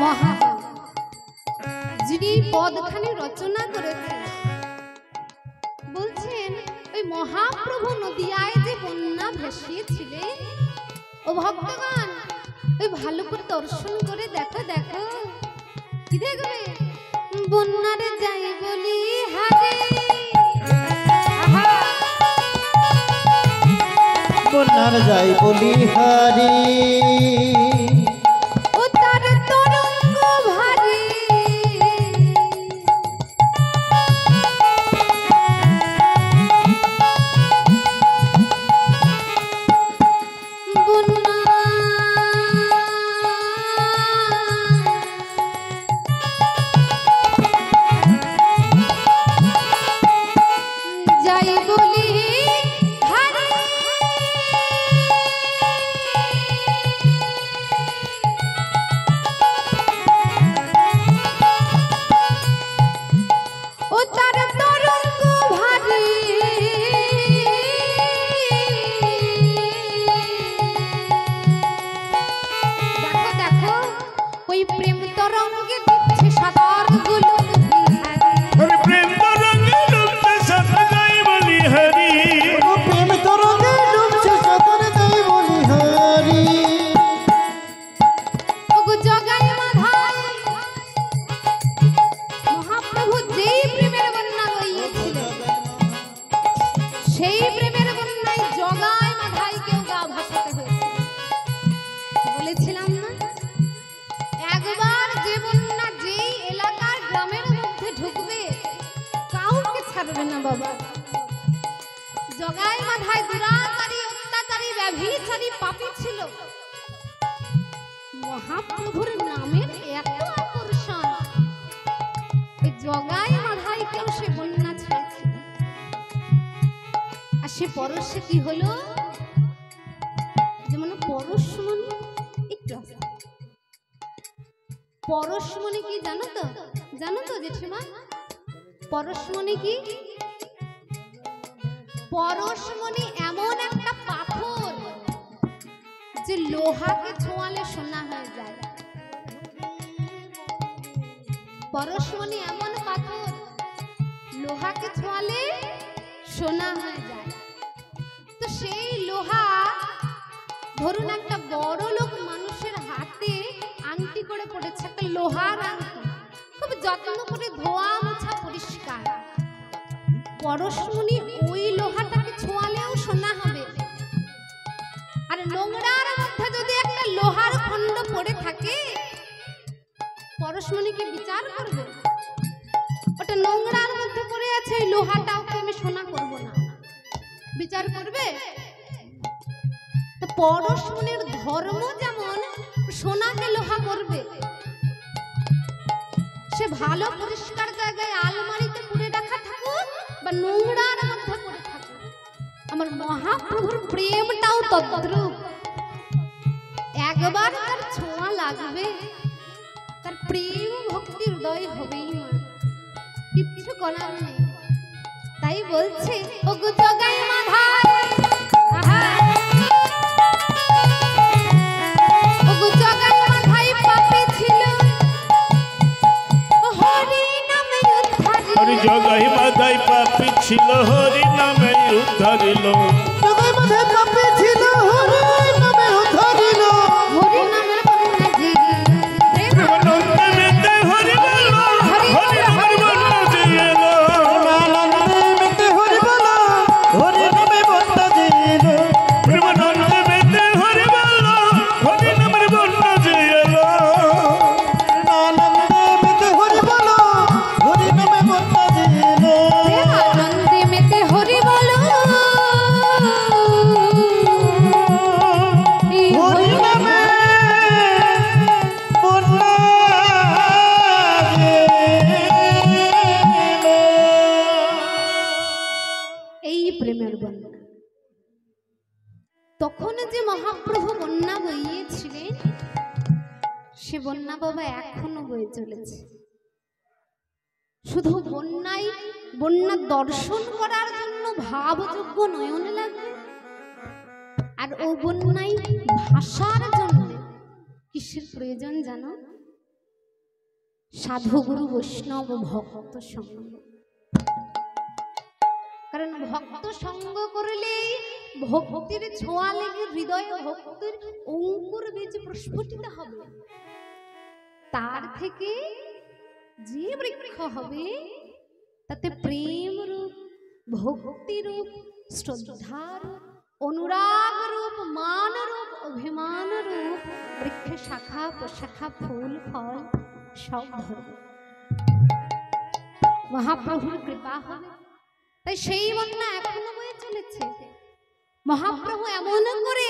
মহাকবি যিনি এই পদখানি রচনা করেছেন বলছেন ওই মহাপ্রভু নদিয়ায় যে বন্যা ভেসিয়েছিলেন ও ভক্তগণ ওই ভালো করে দর্শন করে দেখো দেখো কি দেখবে বন্যারে যাই বলি হারে আহা বন্যার যাই বলি হারি ও তার তরঙ্গ ভারী বন্যা যাই বলি হারে ও তার তরঙ্গ ভারী দেখো দেখো ওই প্রেম তরঙ্গে দিচ্ছে সাদার গুলো হরি প্রেম তরঙ্গে ডুবতে সাথে যাই বলি হরি ও প্রেম তরঙ্গে ডুবছে সাঁতারে যাই বলি হারি ওগো জগাই মাধাই মহাপ্রভু যেই প্রেমের বন্যা বইয়েছিলেন সেই প্রেমের বন্যায় জগাই মাধাইকেও গা ভাসাতে হয়েছিল বলেছিলাম না একবার যে বন্যা যেই এলাকার গ্রামের মধ্যে ঢুকবে কাউকে ছাড়বে না বাবা জগাই মাধাই দুরাচারী অত্যাচারী ব্যভিচারী পাপী ছিল মহাপ্রভুর নামের এত আকর্ষণ এই জগাই মাধাইকেও সে বন্যা ছেড়েছিল আর সে পরশে কি হলো যেমন পরশমণি একটু আসো। পরশমণি কি জানো তো জেঠিমা পরশমণি কি পরশমণি এমন একটা পাথর যে লোহাকে ছোঁয়ালে সোনা হয়ে যায় পরশমণি এমন পাথর লোহাকে ছোঁয়ালে সোনা হয়ে যায় তো সেই লোহা ধরুন একটা বড় লোক মানুষের হাতে আংটি করে পড়েছে, একটা লোহার আংটি, খুব যত্ন করে ধোয়া মোছা পরিষ্কার। পরশমণি ওই লোহাটাকে ছোঁয়ালেও সোনা হবে। আর নোংরার মধ্যে যদি একটা লোহার খণ্ড পড়ে থাকে, পরশমণিকে বিচার করবে? ওটা নোংরার মধ্যে পড়ে আছে, ওই লোহাটাও আমি সোনা করব না, বিচার করবে? পরশমণির ধর্ম যেমন সোনাকে লোহা করবে। সে ভালো পরিষ্কার জায়গায় আলমারিতে পুরে রাখা থাকুক বা নোংরার মধ্যে পড়ে থাকুক, আমার মহাপ্রভুর প্রেমটাও তদ্রূপ। একবার তার ছোঁয়া লাগবে, তার প্রেম ভক্তি হৃদয় হবেই না, কিচ্ছু করার নেই। তাই বলছে ওগো জগাই মাধাই, ওগো জগাই মাধাই পাপী ছিল, হরি নামে উদ্ধারিল। হরি জগাই মাধাই পাপী ছিল, হরি নামে উদ্ধারিল। জগাই মাধাই পাপী ছিল, হরি নামে উদ্ধারিল। হরি নামের বন্যা যে প্রেমানন্দে মেতে হরি বলো, হরি নামের বন্যা যে এলো। প্রেমানন্দে মেতে হরি বলো, হরি নামে বন্যা যে এলো। প্রেমানন্দে মেতে হরি বলো, হরি নামের বন্যা যে এলো। প্রেমানন্দে মেতে হরি বলো, হরি নামে বন্যা যে এলো। প্রেমানন্দে মেতে হরি বলো, হরি নামে বন্যা যে এলো। এই প্রেমের বন্যা। তখন যে মহাপ্রভু বন্যা বইয়েছিলেন, সে বন্যা বাবা এখনো বয়ে চলেছে। শুধু বন্যাই, বন্যা দর্শন করার জন্য ভাবযোগ্য নয়ন লাগবে, আর ও বন্যাই ভাষার জন্য কিসের প্রয়োজন জানো? সাধুগুরু বৈষ্ণব ভক্ত সঙ্গ। কারণ ভক্ত সঙ্গ করলেই ভক্তির ছোঁয়া লেগে হৃদয়ে ভক্তির অঙ্কুর বীজ প্রস্ফুটিত হবে। তার থেকে যে বৃক্ষ হবে তাতে প্রেম রূপ, ভক্তি রূপ, শ্রদ্ধা রূপ, অনুরাগ রূপ, মান রূপ, অভিমান রূপ বৃক্ষে শাখা প্রশাখা ফুল ফল সব ধরবে। মহাপ্রভুর কৃপা হবে। তাই সেই বন্যা এখনো বয়ে চলেছে। মহাপ্রভু এমন করে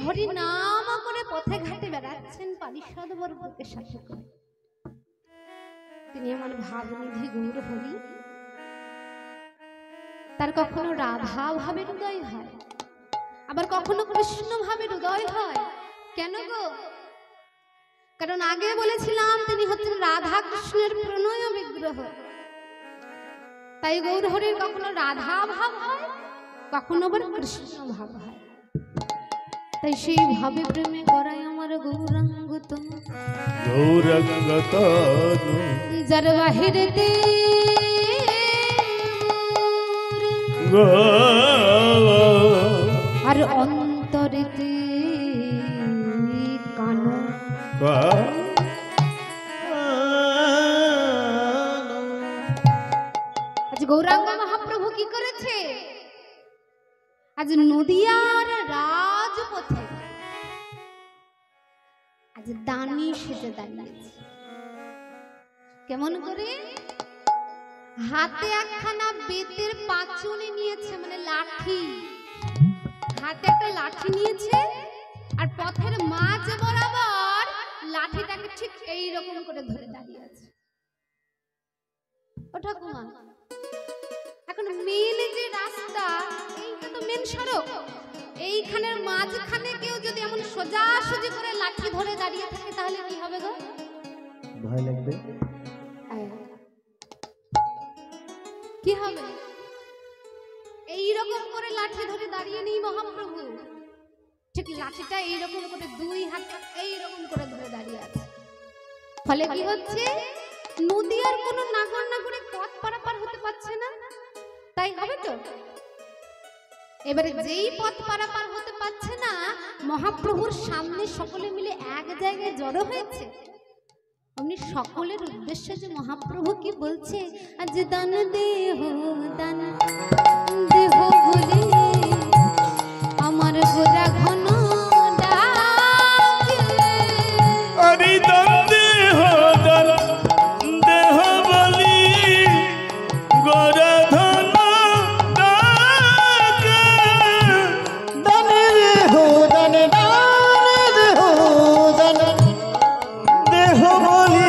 হরি নাম করে পথে ঘাটে বেড়াচ্ছেন পারিষদ বর্গকে সাথে করে। তিনি আমার ভাবনিধি গৌর হরি। তার কখনো রাধা ভাবে হৃদয় হয়, আবার কখনো কৃষ্ণ ভাবে হৃদয় হয়। কেন গো? কারণ আগে বলেছিলাম তিনি হচ্ছেন রাধা কৃষ্ণের প্রণয় বিগ্রহ। তাই গৌর হরির কখনো রাধা ভাব হয়, কখনো আবার কৃষ্ণ ভাব হয়। তাই সেই ভাবে প্রেমে করাই আমার গৌরাঙ্গ তুমি, গৌরাঙ্গ তনু যার বাহিরেতে আর অন্তরেতে কানো। আজ গৌরাঙ্গ মহাপ্রভু কি করেছে? আজ নদিয়ার রাজপথে আজ দানি সেজে দাঁড়িয়েছে। কেমন করে? হাতে একখানা বেতের পাঁচুনি নিয়েছে, মানে লাঠি, হাতে একটা লাঠি নিয়েছে, আর পথের মাঝ বরাবর লাঠিটাকে ঠিক এইরকম করে ধরে দাঁড়িয়ে আছে। ও ঠাকুমা, এখন মেন যে রাস্তা, এইটা তো মেন সড়ক, এইখানের মাঝখানে কেউ যদি এমন সোজাসুজি করে লাঠি ধরে দাঁড়িয়ে থাকে তাহলে কি হবে গো? ভয় লাগবে। কি হবে? এইরকম করে লাঠি ধরে দাঁড়িয়ে নেই মহাপ্রভু, ঠিক লাঠিটা এইরকম করে দুই হাতে এইরকম করে ধরে দাঁড়িয়ে আছে। ফলে কি হচ্ছে? নদীর কোনো নাগর নাগরে পথ পারাপার হতে পারছে না। তাই হবে তো? এবারে যেই পথ পারাপার হতে পারছে না, মহাপ্রভুর সামনে সকলে মিলে এক জায়গায় জড়ো হয়েছে, অমনি সকলের উদ্দেশ্যে যে মহাপ্রভু কি বলছে, আজ দান দেহ বলে আমার গোরা ঘন ডাকে। আরে দান দেহ বলি গোরা ধন ডাকে। দানে দেহ দানে দানে দেহ দানে দেহ বলি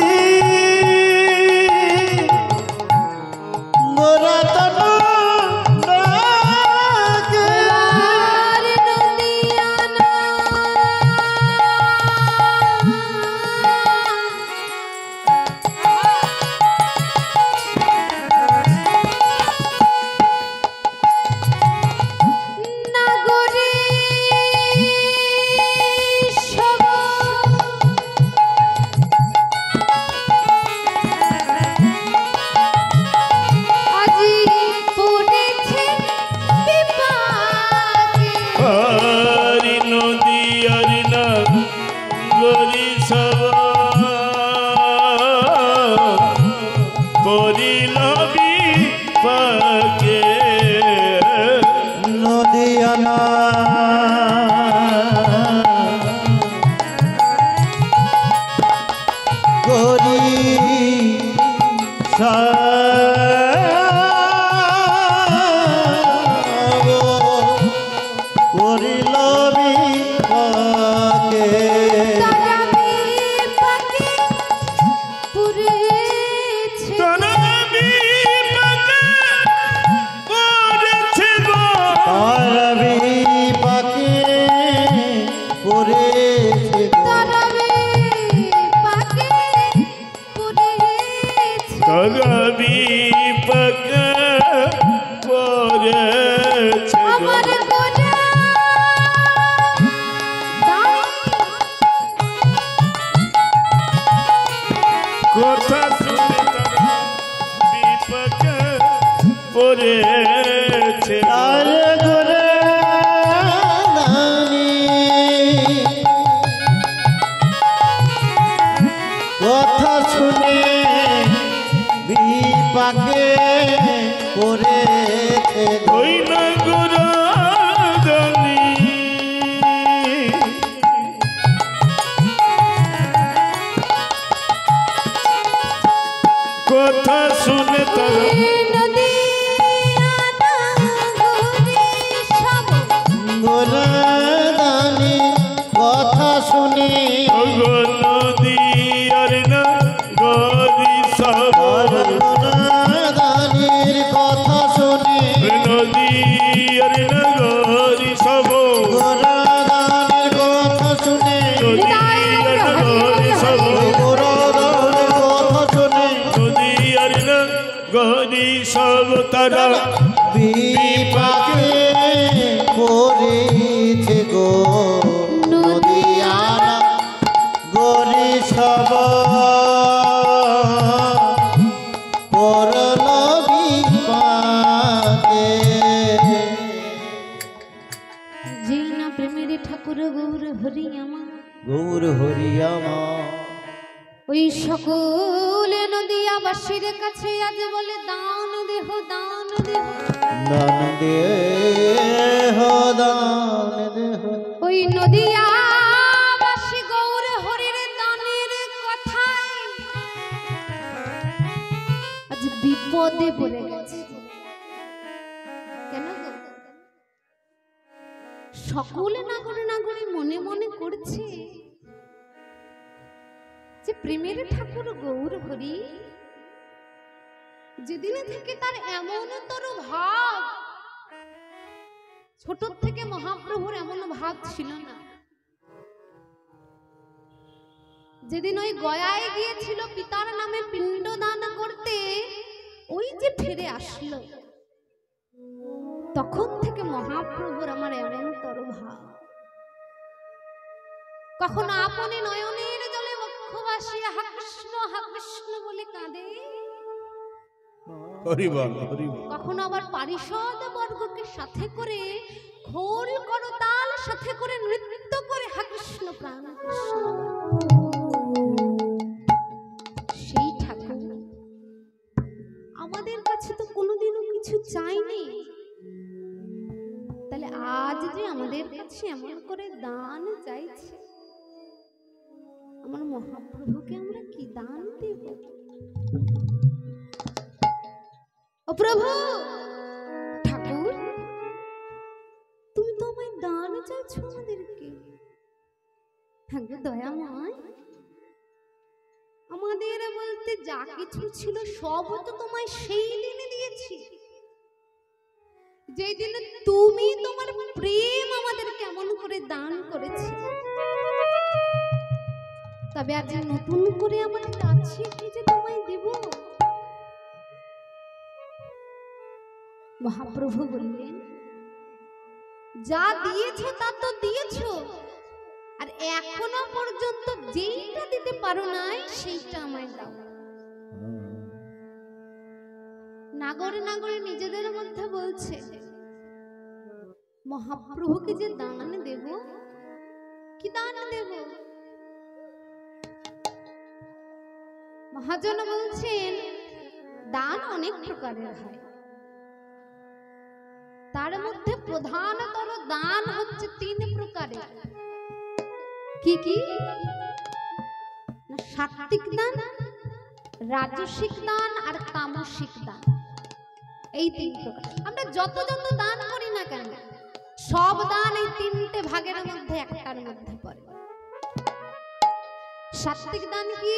গোরা তন ডাকে। আর নদিয়ানা নাগরে সব আজি পড়েছে বিপাকে। হরি নদী হরি না গরি সব পরিলবি পাকে। নদিয়ানা গরি করিল বিপাকে। তারা বিপাকে পুরেছে। তনবি পাকে পড়েছে গো। তার বিপাকে পড়েছে গো। তারা বিপাকে পুরেছে। তনবি পাকে পড়েছে গো। আমার গোরা কথা শুনে তারা বিপাকে পড়েছে। তার গোরা দানি কথা শুনে বিপাকে পড়েছে গো। ওই না গোরাদানি কথা শুনে তারা নদিয়ানা গরি সব গোরা দানি কথা শুনে গো নদী আর না গরি সব। গোরা দানির কথা শুনে নদী আর না গরি সব। গোরা দানির কথা শুনে নদী আর না গরি সব। গোরা দানির কথা শুনে নদী আর না গরি সব তারা বিপাকে পড়েছে গো। নদিয়ানা গরি সব পড়ল বিপাকে। যে না প্রেমের ঠাকুর গৌর হরি আমার, গৌর হরিয়ামা ওই সকল নদিয়াবাসীর কাছে আজ বলে দান দেহ দান দেহ। দান দেহ দান দেহ। ওই নদিয়াবাসী গৌর হরির দানের কথায় আজ বিপদে পড়ে গেছে। কেন গো? সকল নাগরী মনে মনে করছে যে প্রেমের ঠাকুর গৌর হরি যেদিন থেকে তার এমনতর ভাব, ছোট থেকে মহাপ্রভুর এমন ভাব ছিল না। যেদিন ওই গয়ায় গিয়েছিল পিতার নামে পিণ্ডদান করতে, ওই যে ফিরে আসলো, তখন থেকে মহাপ্রভুর আমার এমনতর ভাব। কখনো আপনি নয়নের জলে বক্ষ ভাসিয়ে হা কৃষ্ণ বলে কাঁদে, হরিবল হরিবল। কখনো আবার পারিষদ বর্গকে সাথে করে খোল করতাল সাথে করে নৃত্য করে কেমন করে দান চাইছে, আমার মহাপ্রভুকে আমরা কি দান দেব? ও প্রভু ঠাকুর, তুমি তো আমায় দান চাইছো আমাদেরকে। হ্যাঁ গো দয়াময়, আমাদের বলতে যা কিছু ছিল সব তো তোমায় সেই দিনে দিয়েছি, যেই দিনে তুমি তোমার প্রেম আমাদের কেমন করে দান করেছি। তবে আজ নতুন করে আমার কাছে কি যে তোমায় দেব? মহাপ্রভু বললেন, যা দিয়েছো তা তো দিয়েছো, আর এখনো পর্যন্ত যেইটা দিতে পারো নাই সেইটা আমায় দাও। নাগরে নাগরে নিজেদের মধ্যে বলছে, মহাপ্রভুকে যে দান দেব, কি দান দেব? মহাজন বলছেন, দান অনেক প্রকারের হয়, তার মধ্যে প্রধানতর দান হচ্ছে 3 প্রকারের। কি কি? সাত্ত্বিক দান, রাজসিক দান আর তামসিক দান। এই 3 প্রকার। আমরা যত যত দান করি না কেন, সব দান এই 3টে ভাগের মধ্যে একটার মধ্যে পড়ে। সাত্ত্বিক দান কি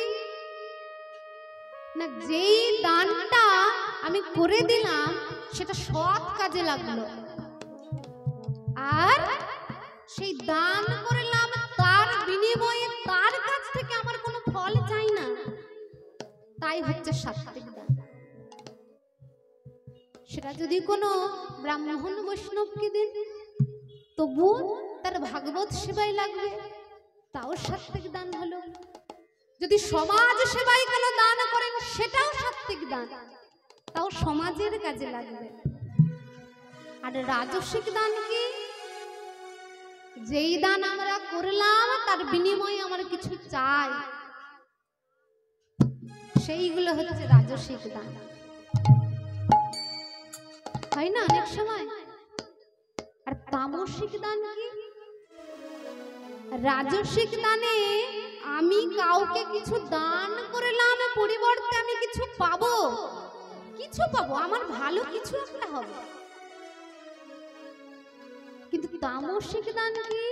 না, যেই দানটা আমি করে দিলাম সেটা সৎ কাজে লাগলো, আর সেই দান করলাম তার বিনিময়ে তার কাছ থেকে আমার কোনো ফল চাই না, তাই হচ্ছে সাত্ত্বিক দান। সেটা যদি কোনো ব্রাহ্মণ বৈষ্ণবকে দিন তবু তার ভাগবত সেবায় লাগবে, তাও সাত্ত্বিক দান হলো। যদি সমাজ সেবায় কোনো দান করেন সেটাও সাত্ত্বিক দান, তাও সমাজের কাজে লাগবে। আর রাজসিক দান কি? যেই দান আমরা করলাম তার বিনিময়ে আমার কিছু চাই, সেইগুলো হচ্ছে রাজসিক দান। হয় না অনেক সময়? আর তামসিক দান কি? রাজসিক দানে আমি কাউকে কিছু দান করলাম, পরিবর্তে আমি কিছু পাবো, আমার ভালো কিছু একটা হবে। কিন্তু তামসিক দান কি?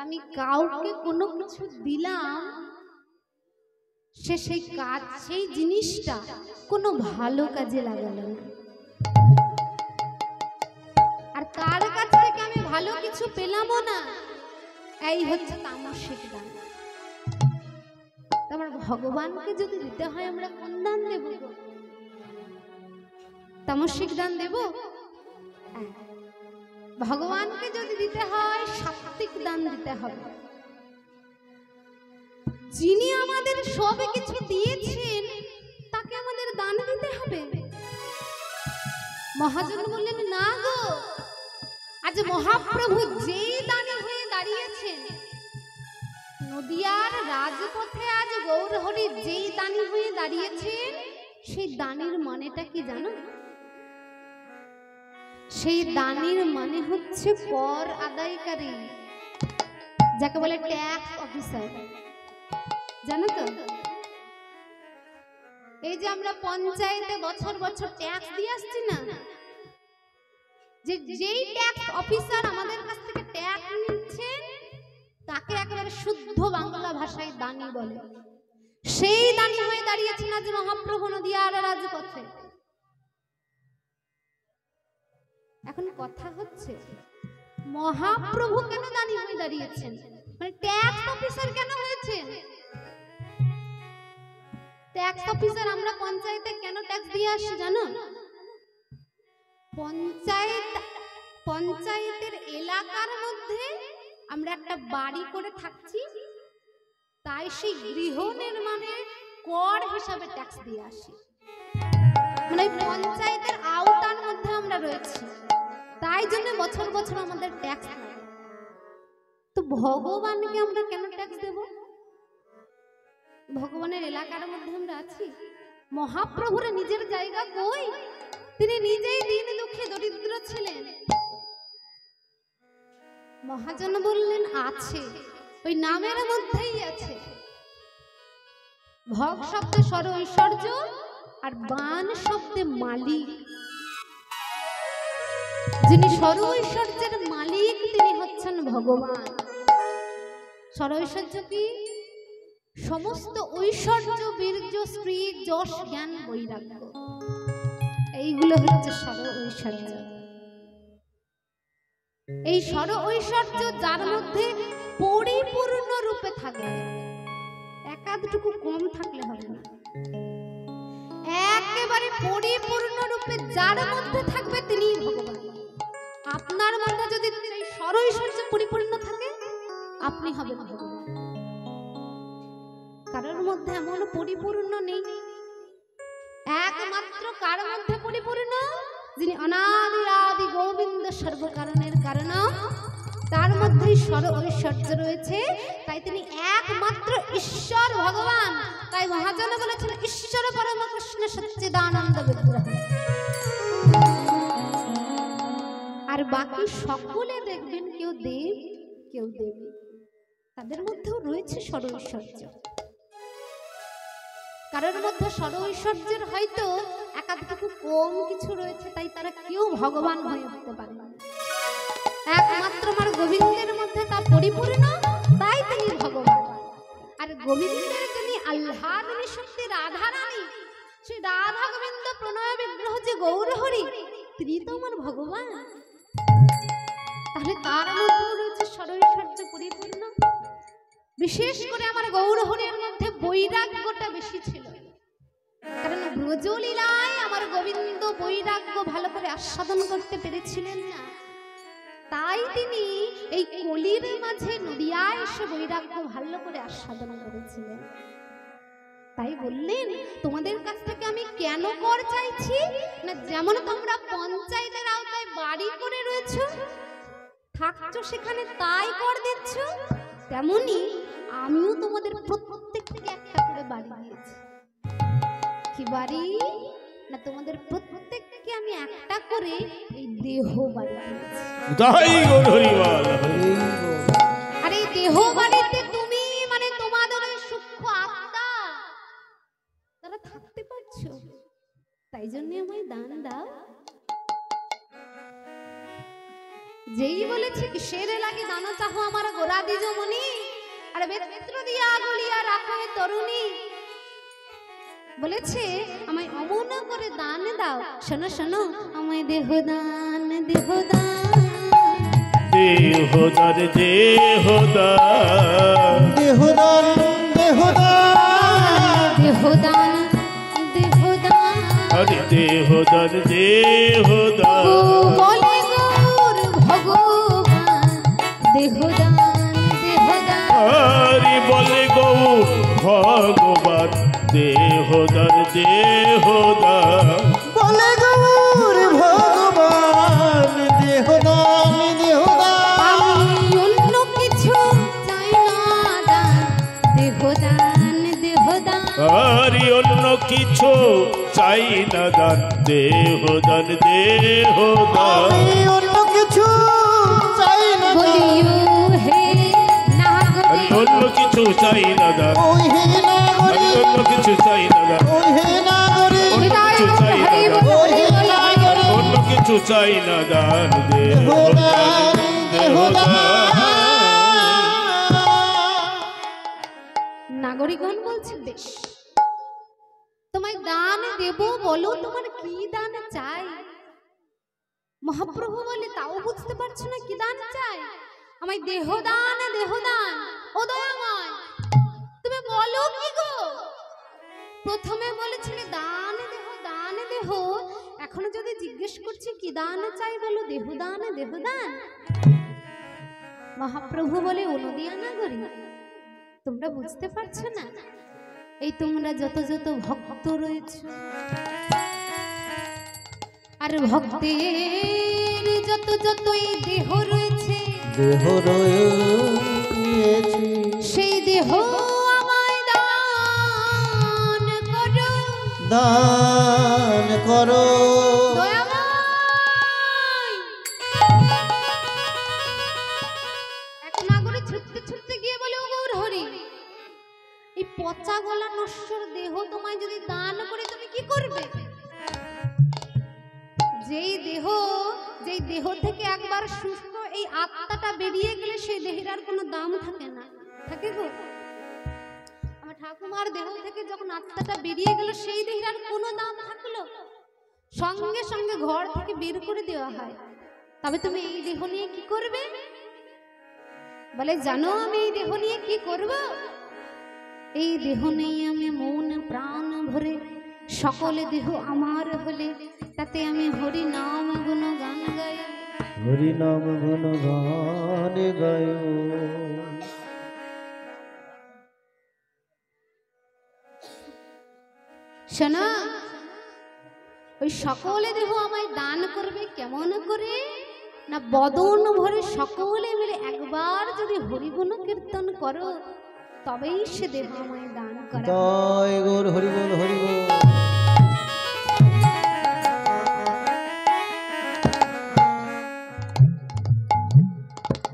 আমি কাউকে কোনো কিছু দিলাম, সে সেই কাজ, সেই জিনিসটা কোনো ভালো কাজে লাগালো না, আর তার কাছ থেকে আমি ভালো কিছু পেলামও না, এই হচ্ছে তামসিক দান। আমার ভগবানকে যদি দিতে হয় আমরা কোন দান দেব? তামসিক দান দেব? ভগবানকে যদি দিতে হয় সাত্ত্বিক দান দিতে হবে। যিনি আমাদের সব কিছু দিয়েছেন তাকে আমাদের দান দিতে হবে। মহাজন বললেন, না গো, আজ মহাপ্রভু যেই দানি হয়ে দাঁড়িয়েছেন, নদিয়ার রাজপথে আজ গৌরহরি যেই দানি হয়ে দাঁড়িয়েছেন, সেই দানির মানেটা কি জানো? সেই দানির মানে হচ্ছে কর আদায়কারী, যাকে বলে ট্যাক্স অফিসার। জানো তো? এই যে আমরা পঞ্চায়েতে বছর বছর ট্যাক্স দিয়ে আসছি না, যেই ট্যাক্স অফিসার আমাদের কাছ থেকে ট্যাক্স নিচ্ছেন তাকে একেবারে শুদ্ধ বাংলা ভাষায় দানি বলে। সেই দানি হয়ে দাঁড়িয়েছেন আজ মহাপ্রভু নদিয়ার রাজপথে। এখন কথা হচ্ছে, মহাপ্রভু কেন দানি হয়ে দাঁড়িয়েছেন? মানে ট্যাক্স অফিসার কেন হয়েছেন? ট্যাক্স অফিসার আমরা পঞ্চায়েতে কেন ট্যাক্স দিয়ে আসি জানো? পঞ্চায়েতের এলাকার মধ্যে আমরা একটা বাড়ি করে থাকছি, তাই সেই গৃহ নির্মাণের কর হিসাবে ট্যাক্স দিয়ে আসি। মানে পঞ্চায়েতের আওতার মধ্যে আমরা রয়েছি, তাই জন্য বছর বছর আমাদের ট্যাক্স লাগে। তো ভগবানকে আমরা কেন ট্যাক্স দেব? ভগবানের এলাকার মধ্যে আমরা আছি। মহাপ্রভুর নিজের জায়গা কই? তিনি নিজেই দিন দুঃখে দরিদ্র ছিলেন। মহাজন বললেন আছে, ওই নামের মধ্যেই আছে। ভগ শব্দে স্বর ঐশ্বর্য আর বান শব্দে মালিক। যিনি স্বর ঐশ্বর্যের মালিক তিনি হচ্ছেন ভগবান। স্বর ঐশ্বর্য কি? সমস্ত ঐশ্বর্য, বীর্য, শ্রী, যশ, জ্ঞান, বৈরাগ্য, এইগুলো হচ্ছে স্বর ঐশ্বর্য। এই স্বর ঐশ্বর্য যার মধ্যে পরিপূর্ণ রূপে থাকবে, একাধটুকু কম থাকলে হবে না, একেবারে পরিপূর্ণ রূপে যার মধ্যে থাকবে তিনি ভগবান। আপনার মধ্যে যদি এই স্বর ঐশ্বর্য পরিপূর্ণ থাকে আপনি হবেন ভগবান। কারোর মধ্যে এমন পরিপূর্ণ নেই, একমাত্র কার মধ্যে পরিপূর্ণ? যিনি অনাদি আদি গোবিন্দ সর্বকারণের কারণ, তার মধ্যেই স্বর ঐশ্বর্য রয়েছে, তাই তিনি একমাত্র ঈশ্বর ভগবান। তাই মহাজন বলেছেন ঈশ্বর পরম কৃষ্ণ সচ্চিদানন্দ বিগ্রহ। আর বাকি সকলে দেখবেন কেউ দেব কেউ দেবী, তাদের মধ্যেও রয়েছে স্বর ঐশ্বর্য। কারোর মধ্যে স্বর ঐশ্বর্যের হয়তো একাধটুকু কম কিছু রয়েছে, তাই তারা কেউ ভগবান হয়ে উঠতে পারে না। একমাত্র আমার গোবিন্দের মধ্যে তা পরিপূর্ণ, তাই তিনি ভগবান। আর গোবিন্দের যিনি আহ্লাদিনী শক্তি রাধা রানী, সেই রাধা গোবিন্দ প্রণয় বিগ্রহ যে গৌরহরি, তিনি তো আমার ভগবান। তাহলে তার মধ্যে রয়েছে স্বর ঐশ্বর্য পরিপূর্ণ। বিশেষ করে আমার গৌরহরির মধ্যে বৈরাগ্যটা বেশি ছিল, কারণ ব্রজলীলায় আমার গোবিন্দ বৈরাগ্য ভালো করে আস্বাদন করতে পেরেছিলেন না, তাই তিনি এই কলির মাঝে নদিয়ায় এসে বৈরাগ্য ভালো করে আস্বাদন করেছিলেন। তাই বললেন তোমাদের কাছ থেকে আমি কেন কর চাইছি না, যেমন তোমরা পঞ্চায়েতের আওতায় বাড়ি করে রয়েছো, থাকছো সেখানে তাই কর দিচ্ছ, তেমনি আমিও তোমাদের প্রত্যেককে একটা করে বাড়ি দিয়েছি। কি বাড়ি না, তোমাদের প্রত্যেককে আমি একটা করে এই দেহ বাড়ি দিয়েছি। আর এই দেহ বাড়িতে তুমি মানে তোমাদের সূক্ষ্ম আত্মা তারা থাকতে পারছো, তাই জন্য আমায় দান দাও। যেই বলেছে কিসের লাগে দানা চাহো আমার গোরা দিজ মনি, আর বেত্র দিয়া গলিয়া রাখো তরুণী, বলেছে আমায় অমন করে দান দাও। শোনো শোনো, আমায় দেহ দান, দেহ দান, দেহ দান, দেহ দান, দেহ দান, দেহ দান, দেহ দান, দেহ দান, আরে দেহ দান, দেহ দান, বলে গৌর ভগবান, দেহ দান, দেহ দান, আরে বলে গৌর ভগবান, দেহ দান, দেহ দান, বলে গৌর ভগবান, দেহ দান, দেহ দান। আমি অন্য কিছু চাই না দান, দেহ দান, দেহ দান, আরে অন্য কিছু চাই না দান, দেহ দান, দেহ দান, আমি অন্য কিছু চাই না দান। বলিও হে নাগরী, অন্য কিছু চাই না দান, ওই হে নাগরী, অন্য কিছু চাই না দান, ওই হে নাগরী, অন্য কিছু চাই না দান, ওই হে নাগরী। অন্য কিছু চাই না দান, দেহ দেহ দান, দান, দেহ দেহ দান। নাগরিকগণ বলছে বেশ, তোমায় দান দেব, বলো তোমার কি দান চাই। মহাপ্রভু বলে তাও বুঝতে পারছো না কি দান চাই, আমায় দেহ দান, দেহ দান। ও দয়াময় তুমি বলো কি গো, প্রথমে বলেছিলে দান দেহ, দান দেহ, এখনো যদি জিজ্ঞেস করছি কি দান চাই বলো দেহ দান, দেহ দান। মহাপ্রভু বলে ও নদিয়া নাগরী, তোমরা বুঝতে পারছো না, এই তোমরা যত যত ভক্ত রয়েছে, আর ভক্তের যত যত এই দেহ রয়েছে, দেহ রয়েছে, সেই দেহ আমায় দান করো, দান করো। দয়াময়। পচা গলা নশ্বর দেহ তোমায় যদি দান করে তুমি কি করবে? যেই দেহ থেকে একবার সুস্থ এই আত্মাটা বেরিয়ে গেলে সেই দেহের আর কোনো দাম থাকে না, থাকে গো? আমার ঠাকুমার দেহ থেকে যখন আত্মাটা বেরিয়ে গেল সেই দেহের আর কোনো দাম থাকলো? সঙ্গে সঙ্গে ঘর থেকে বের করে দেওয়া হয়। তবে তুমি এই দেহ নিয়ে কি করবে? বলে জানো আমি এই দেহ নিয়ে কি করব? এই দেহ নিয়ে আমি মন প্রাণ ভরে সকল দেহ আমার হলে তাতে আমি হরি নাম গুণ গান গাই। হরি নাম গুণ গান গায়। শোনা, ওই সকলে দেহ আমায় দান করবে কেমন করে? না বদন ভরে সকলে মিলে একবার যদি হরিগুণ কীর্তন করো তবেই সে দেহ আমায় দান করে। জয় গৌর হরি বল হরি বল।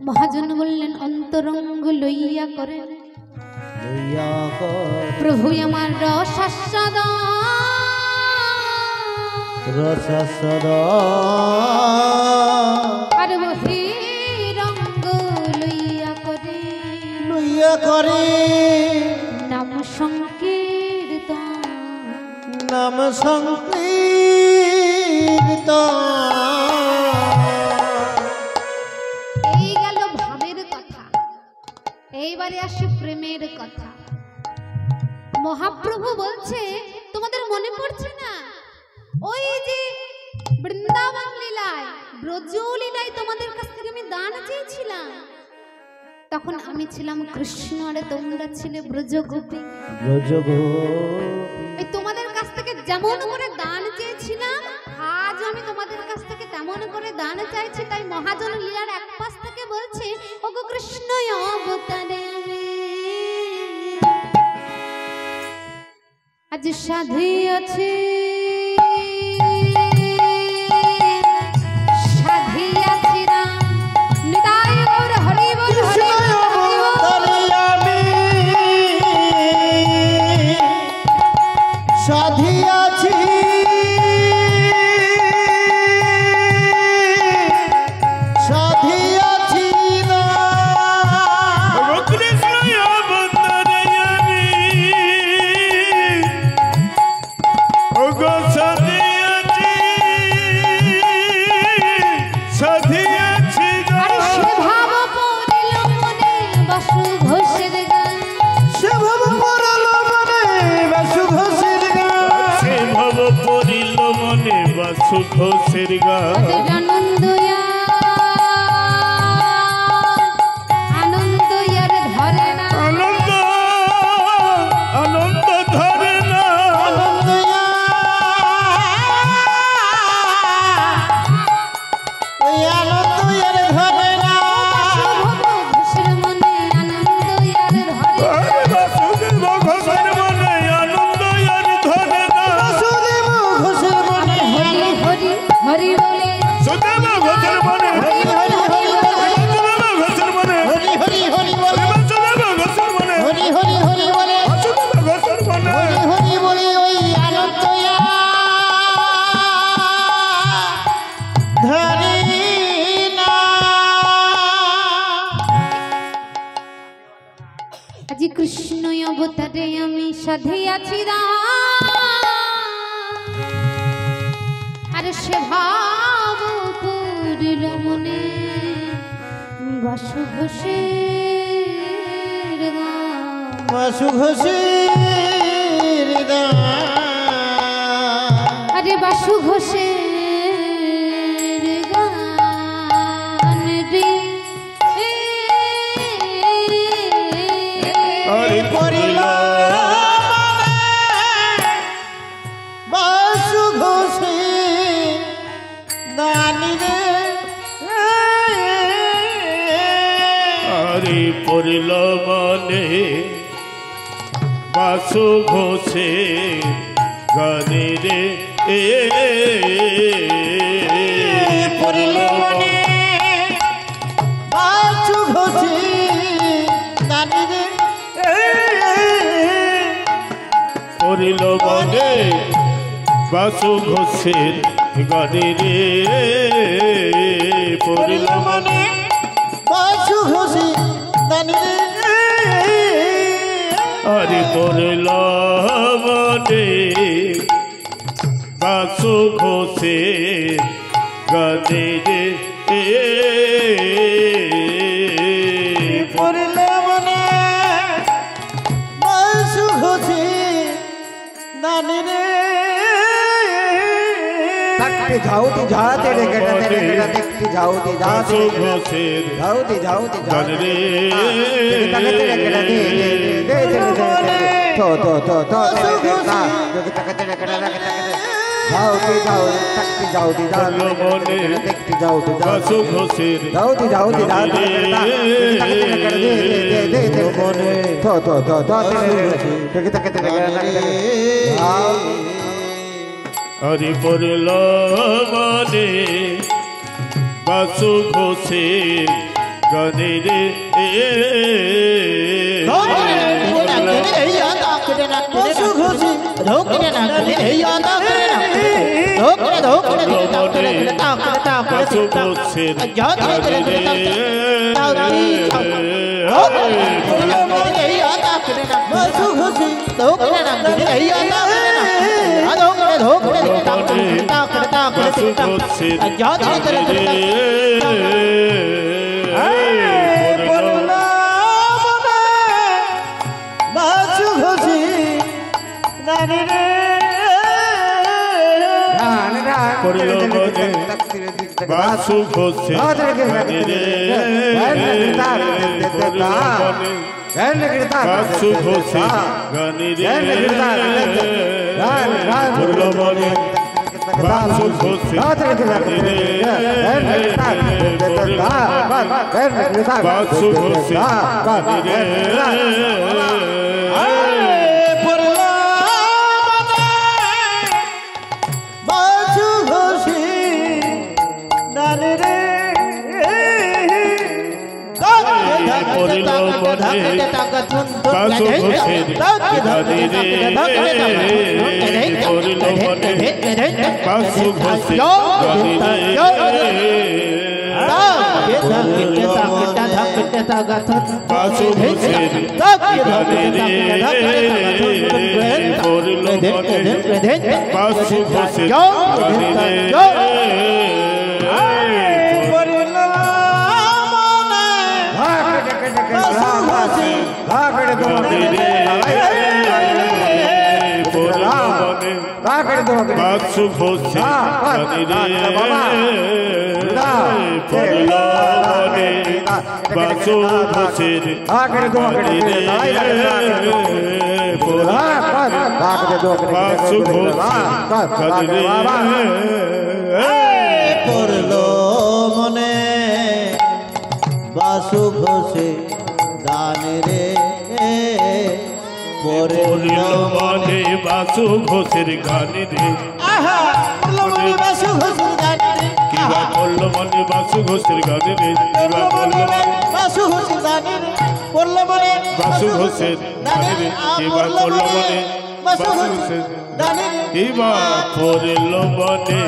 মহাজন বললেন অন্তরঙ্গ লইয়া করে লইয়া কর প্রভু আমার রসাস্বাদ রসাস্বাদ আর বহিরঙ্গ লইয়া করে নাম সংকীর্তন নাম সংকীর্তন। এই গেল ভাবের কথা। এইবারে আসে প্রেমের কথা। মহাপ্রভু বলছে তোমাদের মনে পড়ছে না ওই যে বৃন্দাবন লীলায় ব্রজ লীলায় তোমাদের কাছ থেকে আমি দান চেয়েছিলাম, তখন আমি ছিলাম কৃষ্ণ আর তোমরা ছিলে ব্রজগোপী। এই তোমাদের কাছ থেকে যেমন করে দান চেয়েছিলাম আজ আমি তোমাদের কাছ থেকে তেমন করে দান চাইছি। তাই মহাজন লীলার এক পাশ থেকে বলছে ওগো কৃষ্ণ অবতারে আজ সাধে আছে ঘোষের গান আনন্দ আনন্দ ইয়ার ধরে না আনন্দ আনন্দ ধরে না ঘোষের মনে আনন্দ ইয়ার ধরে বাসুদেব ঘোষের মনে আনন্দ ইয়ার ধরে না হরি বলে সুদেব ঘোষের মনে সুদেব ঘোষের মনে সুদেব ঘোষের মনে সুদেব ঘোষের মনে আজি কৃষ্ণ অবতারে আমি সাধে আছি আর সে ভাব করিল মনে বাসু ঘোষের আরে বাসু ঘোষের গান রে আরে পরিল বাসু ঘোষে দানি রে আরে পরিল মনে বাসু ঘোষে গানে রে পরিল মনে বাসু ঘোষে দানি রে পড়িল মনে বাসু ঘোষের গানে রে পড়িল মনে বাসু ঘোষে দানি রে আরে পড়িল মনে বাসু ঘোষের গানে রে পড়িল মনে বাসু ঘোষে দানি রে तकती जाऊती जाते रे गड़ा तेरे गड़ा तकती जाऊती जाते বাসু ঘোষের जाऊती जाऊती গানে जाते রে तकते रे गड़ा दे तो देखना जो तकते रे गड़ा तकते जाऊती जाऊती तकती जाऊती जाते तकती जाऊती বাসু ঘোষের जाऊती जाऊती जाते तकते रे गड़ा दे तो तकते रे गड़ा হরি পড়ল মনে বাসু ঘোষের গানে রে বাসু ঘোষে বাসু ঘোষের গানে রে বাসু ঘোষে বাসু ঘোষের গানে রে পড়ল মনে বাসু ঘোষে দানি রে পড়ল মনে বাসু ঘোষের গানে রে পড়ল মনে বাসু ঘোষের গানে রে পড়ল মনে বাসু ঘোষের গানে রে বাসু ঘোষের গানে রে পড়ল মনে বাসু ঘোষে দানি রে পড়ল মনে বাসু ঘোষের গানে রে পড়ল মনে বাসু ঘোষের গানে রে বাসু ঘোষের গানে রে পড়ল মনে বাসু ঘোষের গানে রে পড়ল মনে বাসু ঘোষে বাসু ঘোষে পড়ল মনে বাসু ঘোষের বাসু ঘোষে পড়ল মনে বাসু ঘোষে দানি রে পড়ল মনে বাসু ঘোষের গানে রে আহা পড়ল মনে বাসু ঘোষে দানি রে কিবা পড়ল মনে বাসু ঘোষের গানে রে কিবা পড়ল মনে বাসু ঘোষে দানি রে পড়ল মনে বাসু ঘোষের গানে রে কিবা পড়ল মনে বাসু ঘোষের দানি রে কিবা পড়ল মনে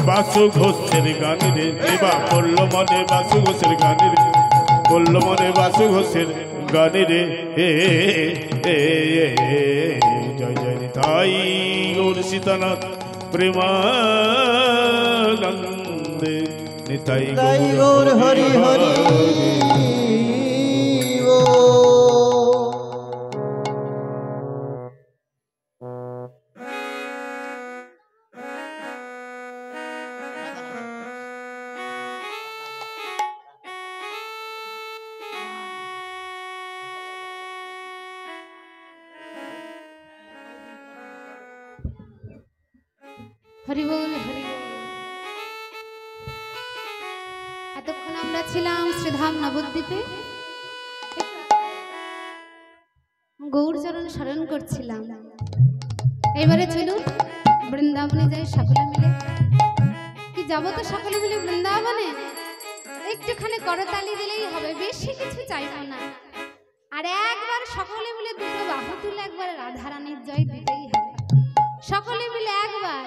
বাসু ঘোষের গানে রে কিবা পড়ল মনে বাসু ঘোষের গানে রে পড়ল মনে বাসু ঘোষের গানে রে জয় জয় নিতাই গৌর সীতানাথ প্রেমানন্দে নিতাই তাই গৌর হরি হরি ও হরি বল হরি বল। এতক্ষণ আমরা ছিলাম শ্রীধাম নবদ্বীপে, গৌরচরণ স্মরণ করছিলাম। এবারে চলুন বৃন্দাবনে যাই সকলে মিলে। কি যাবো তো সকলে মিলে বৃন্দাবনে, একটুখানি করতালি দিলেই হবে, বেশি কিছু চাইবো না। আর একবার সকলে মিলে দুটো বাহু তুলে একবার রাধারানীর জয় দিতেই হবে। সকলে মিলে একবার।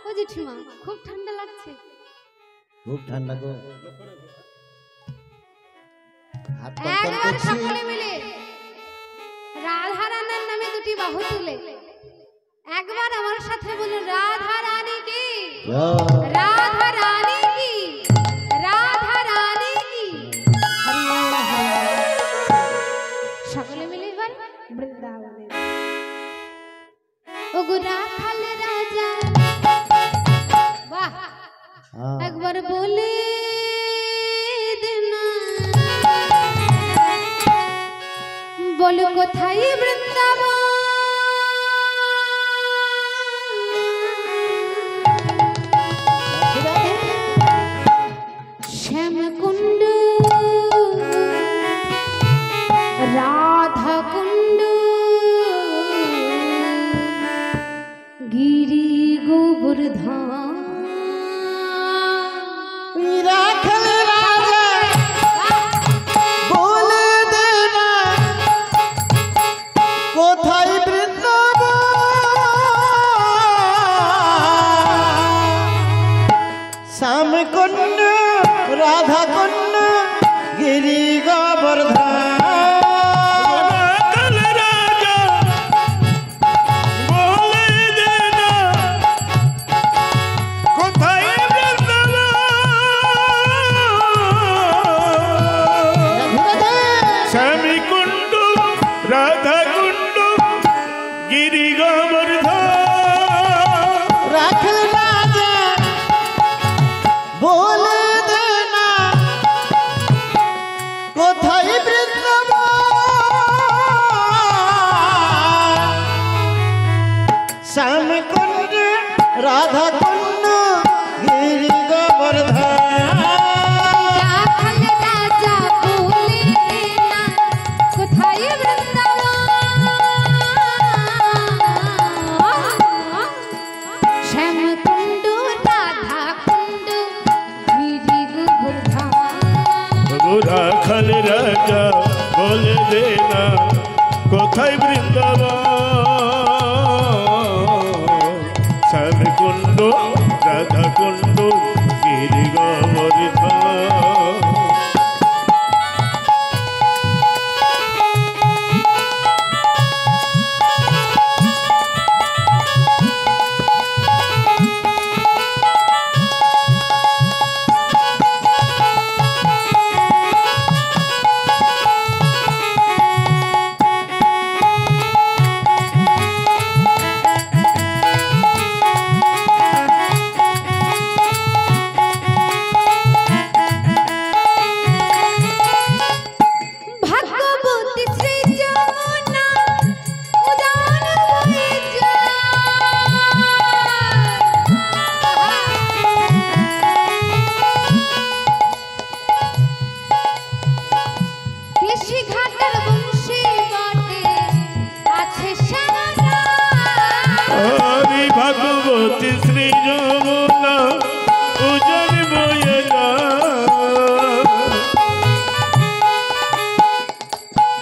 ও জেঠিমা খুব ঠান্ডা লাগছে। খুব ঠান্ডা গো। হাত কনকন একবার করছে। সকলে মিলে রাধা রানার নামে দুটি বাহু তুলে একবার আমার সাথে বলুন, রাধা রানী কি, জয়। রাধা রানী কি, রাধা রানী কি। হরি বল, হরি বল। সকলে মিলে এবার বৃন্দাবনে। ওগো রাখাল রাজা, বাহ, হ্যাঁ। একবার বলে দেনা, বলো কোথায় বৃন্দাবন, শ্যামকুণ্ড রাধা কুণ্ড গিরি গোবর্ধন। রাখাল রাজা বলে দে না কোথায় বৃন্দাবন, শ্যামকুণ্ড রাধা কুণ্ড গিরি গোবর্ধন। রাখাল রাজা বলে দে না কোথায় বৃন্দাবন, শ্যামকুণ্ড রাধা কুণ্ড গিরি গোবর্ধন। রাখাল রাজা বলে দে না কোথায় বৃন্দাবন, শ্যামকুণ্ড রাধা কুণ্ড গিরি গোবর্ধন। রাখাল রাজা বলে দে না কোথায় বৃন্দাবন, শ্যামকুণ্ড রাধা কুণ্ড গিরি গোবর্ধন। রাখাল রাজা বলে দে না কোথায় বৃন্দাবন, শ্যামকুণ্ড রাধা কুণ্ড গিরি গোবর্ধন। ভাগবতী শ্রী যমুনা উদান হয়ে যায়, কেশি ঘাটার বংশী বটে আছে শ্যামরা। হরি ভগবতী শ্রী যমুনা উজান বয়ে যায়,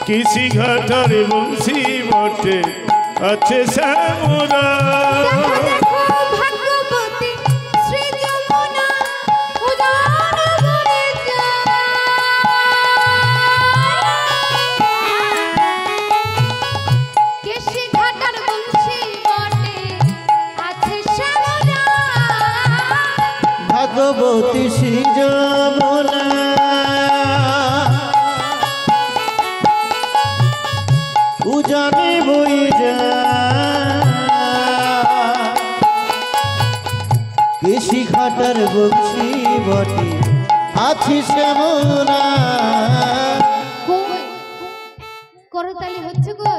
কৃষি ঘাটার বংশী বটে আছে শ্যামরা। দেখো দেখো ভাগবতী শ্রী যমুনা উদান হয়ে যায়, কেশি ঘাটার বংশী বটে আছে শ্যামরা। ভগবতী শ্রী যমুনা উজানে বই কৃষি ঘাটার বংশী বটে আছি শ্যামনা। করতালি হচ্ছে গো,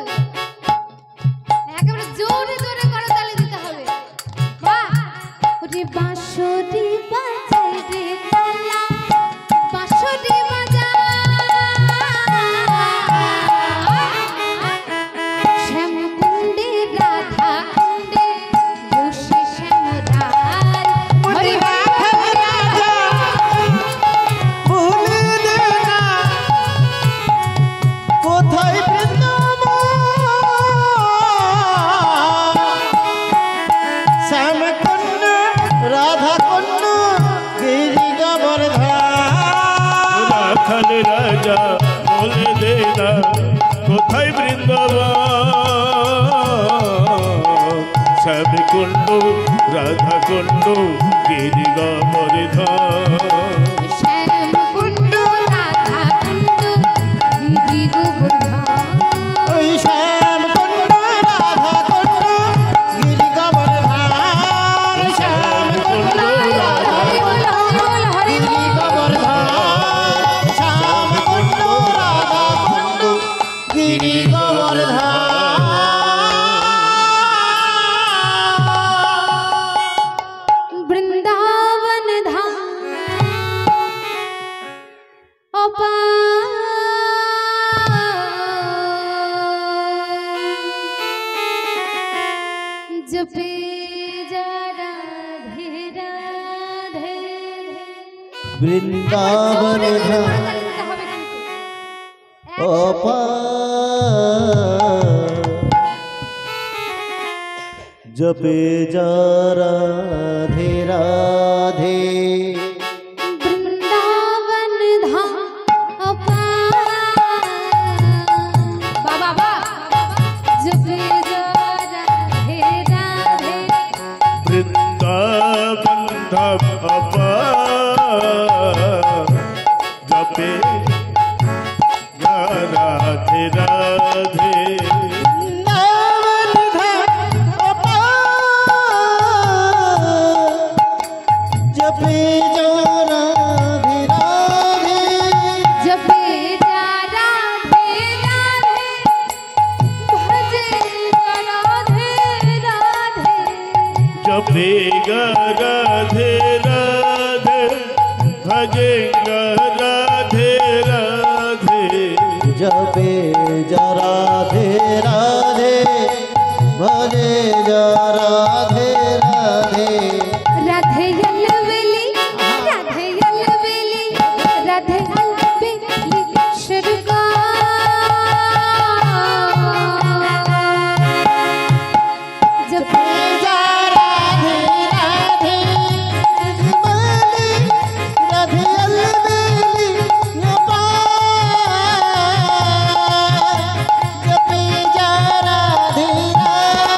একেবারে জোরে জোরে করতালি দিতে হবে। বাহ, ওরে বাঁশরি বাজাই রে কালা, বাঁশরি বাজাই, শ্যামকুণ্ডে রাধা কুণ্ডে বসে শ্যামরার। হরি রাখাল রাজা বলে দে না কোথায় বৃন্দাবন, যা বলে দে না কোথায় বৃন্দাবন শ্যাম কুণ্ড রাধা কুণ্ড গিরি গোবর্ধন শ্যাম কুণ্ড রাধা কুণ্ড গিরি গোবর্ধন ওই শ্যাম কুণ্ড রাধা কুণ্ড গিরি গোবর্ধন শ্যাম কুণ্ড রাধা কুণ্ড গিরি গোবর্ধন শ্যাম কুণ্ড রাধা কুণ্ড গিরি গোবর্ধন वृंदावन धाम जपे जा राधे राधे বৃন্দাবন ধাম जपे जा राधे राधे वृंदावन धाम बाबा जपे जा राधे राधे वृंदावन धाम जपे जा राधे राधे जपे जा राधे राधे जपे जा राधे राधे भजे राधे राधे जपेगा राधे राधे भजेगा राधे राधे जपे जा राधे राधे भजे जा राधे राधे राधे यलवेली राधे यलवेली राधे यलवेली शुरुगा जपे जा राधे राधे राधे अलबेली जपे जा राधे राधे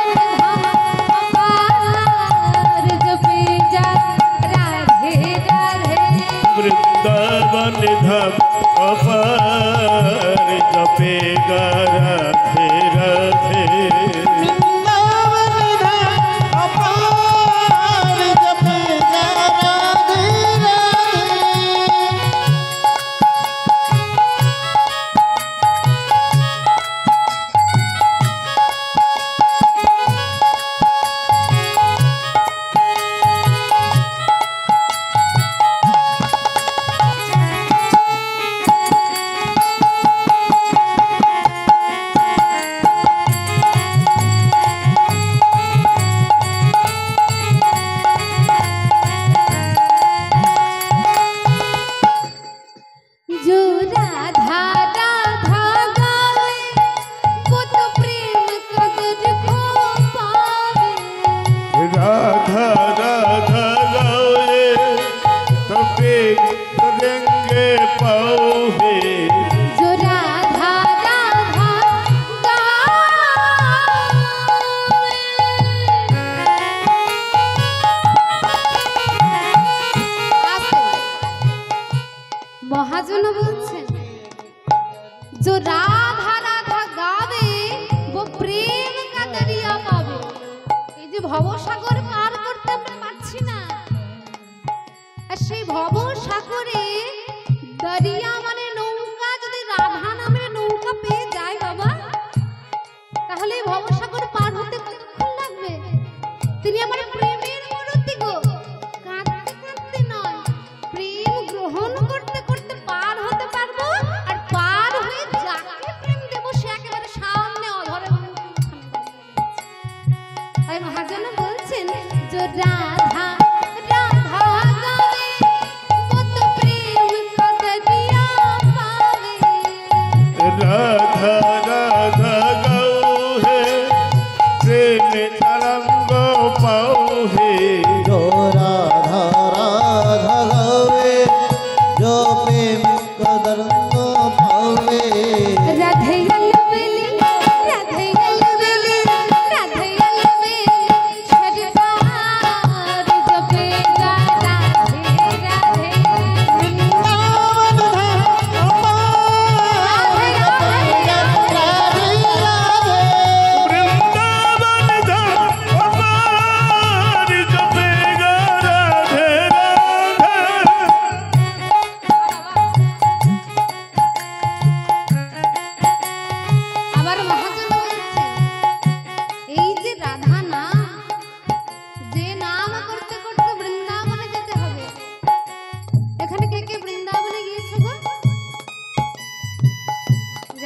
वृंदावन धाम अपार जपे जा राधे राधे वृंदावन धाम अपार जपेगा राधे राधे वृंदावन धाम अपार जपे जा राधे राधे जो राधा राधा गावे वो तो प्रेम कदर खो पावे राधा राधा गावे तबे करेंगे पाओगे जो राधा राधा महाजन बोलছেন जो राधा राधा गावे वो प्रेम का दरिया पावे এই যে ভবসাগর পার করতে আমরা পারছি না আর সেই ভবসাগরে দরিয়া মানে নৌকা যদি রাধা নামের নৌকা পেয়ে যায় বাবা তাহলে এই ভবসাগর পার হতে কতক্ষণ লাগবে তিনি আমার প্রেমের মূর্তি গো কাঁদতে কাঁদতে নয় প্রেম গ্রহণ করতে করতে পার হতে পারবো আর পার হয়ে যাকে প্রেম দেব সে একেবারে সামনে অধরে তাই মহাজন বলছেন যে রাধা রাধা গাवे वो तो प्रेम का दरिया पावे राधा राधा गाओ है प्रेम तरंग पाओ है जो राधा राधा गावे जो पे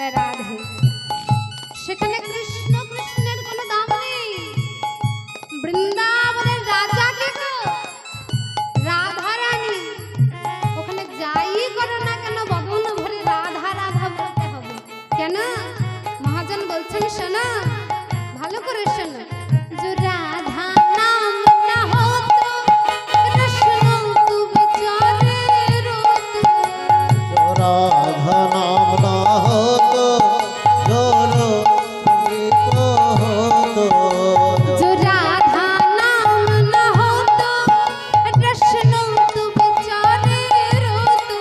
জয় রাধে। সেখানে কৃষ্ণ কৃষ্ণের কোনো দাম নেই। বৃন্দাবনের রাজা কে গো? রাধা রানী। ওখানে যাই করো না কেন বদন ভরে রাধা রাধা বলতে হবে। কেন? মহাজন বলছেন শোনো, ভালো করে শোনো। जो राधा नाम न हो तो कृष्ण तू बेचारे रोते। राधा नाम ना हो तो जोरो तो हो तो जो राधा नाम न हो तो कृष्ण तू बेचारे रोते।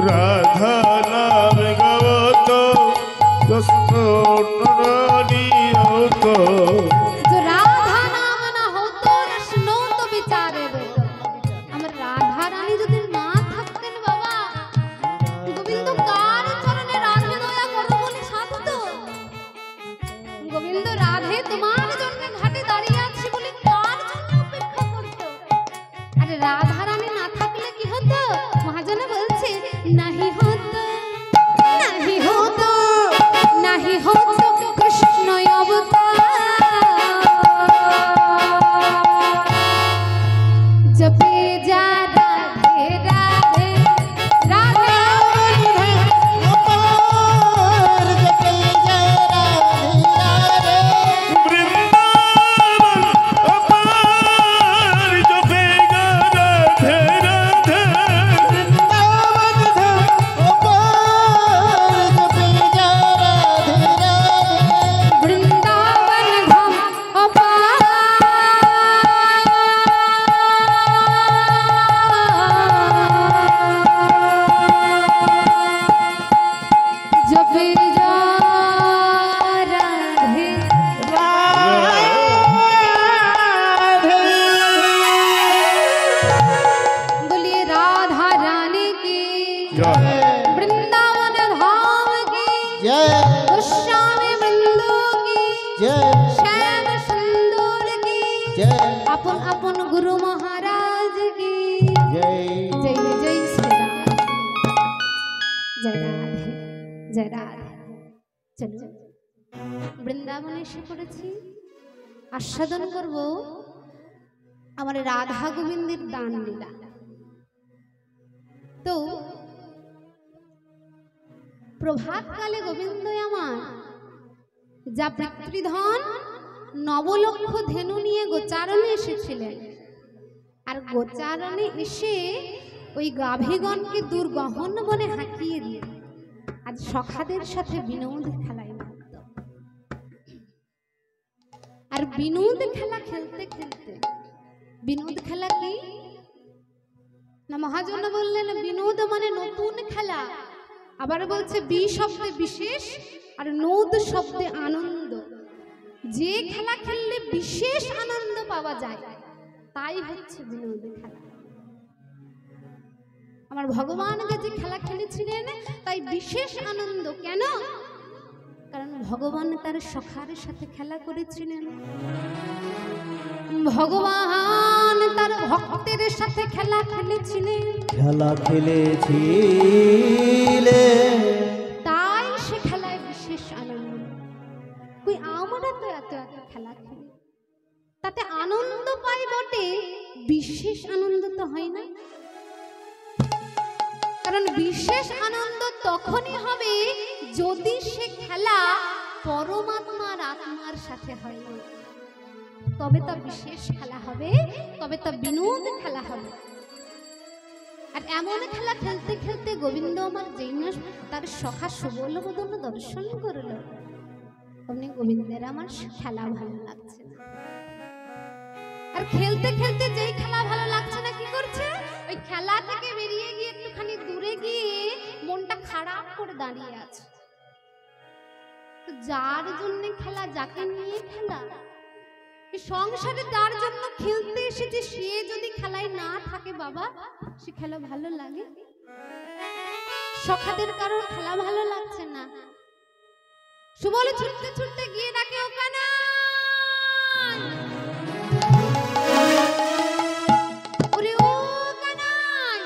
राधा नाम गाओ तो दोस्तों रानी हो तो जो राधा नाम न हो तो कृष्ण तो बेचारे रोते। আমার রাধা রানী যদি না থাকতেন বাবা, গোবিন্দ কার চরণে রাধে দয়া করো বলে সাধতো? গোবিন্দ রাধে তোমার জন্য ঘাটে দাঁড়িয়ে আছে বলে কার জন্য অপেক্ষা করতো? আরে রাধা রানী না থাকলে কি হতো? মহাজনে বলছে নাহি হতো, নাহি হতো, নাহি হতো কৃষ্ণ অবতার। जपे जा राधे राधे राधे गोपाल जपे जय राधे राधे वृंदावन अपार जपेगा राधे राधे वृंदावन धाम गोपाल जपे जय राधे राधे वृंदावन धाम अपार जपे जा राधे बोलिए राधा रानी की, जय वृंदावन धाम की, जय गोस्वामी बृंदो की, जय श्याम सुंदर की, जय अपन अपन गुरु महाराज की जय जय जय श्री राम। जय राधे जय राधे। चलो বৃন্দাবনে এসে পড়েছি, আস্বাদন করব আমার রাধা গোবিন্দের দান লীলা। তো প্রভাতকালে গোবিন্দ আমার যা পিতৃধন নবলক্ষ ধেনু নিয়ে গোচারণে এসেছিলেন, আর গোচারণে এসে ওই গাভীগণকে দুর্গহন বনে হাঁকিয়ে দিয়ে আজ সখাদের সাথে বিনোদ খেলায় মারত। আর বিনোদ খেলা খেলতে খেলতে, বিনোদ খেলা কি না মহাজন বললেন বিনোদ মানে নতুন খেলা, আবার বলছে বি শব্দে বিশেষ আর নোদ শব্দে আনন্দ। যে খেলা খেললে বিশেষ আনন্দ পাওয়া যায় তাই হচ্ছে বিনোদ খেলা। আমার ভগবানকে যে খেলা খেলেছিলেন তাই বিশেষ আনন্দ। কেন? কারণ ভগবান তার সখার সাথে খেলা করেছিলেন, ভগবান তার ভক্তের সাথে খেলা খেলেছিলেন, খেলা খেলেছিলে তাই সে খেলায় বিশেষ আনন্দ। কই আমরা তো এত এত খেলা খেলি, তাতে আনন্দ পাই বটে, বিশেষ আনন্দ তো হয় না। কারণ বিশেষ আনন্দ তখনই হবে যদি সে খেলা পরমাত্মার আত্মার সাথে হয়, তবে তা বিশেষ খেলা হবে, তবে তা বিনোদ খেলা হবে। আর এমন খেলা খেলতে খেলতে গোবিন্দ আমার যেই না তার সখা সুবল বদন দর্শন করল, অমনি গোবিন্দের আমার খেলা ভালো লাগছে না। আর খেলতে খেলতে যেই খেলা ভালো লাগছে না কি করছে, ওই খেলা থেকে বেরিয়ে গিয়ে একটুখানি দূরে গিয়ে মনটা খারাপ করে দাঁড়িয়ে আছে। তো যার জন্য খেলা, যাকে নিয়ে খেলা, এই সংসারে যার জন্য খেলতে এসেছে সে যদি খেলায় না থাকে বাবা, সে খেলা ভালো লাগে? সখাদের কারোর খেলা ভালো লাগছে না, সুবল ছুটতে ছুটতে গিয়ে ডাকে ও কানাই, ওরে ও কানাই,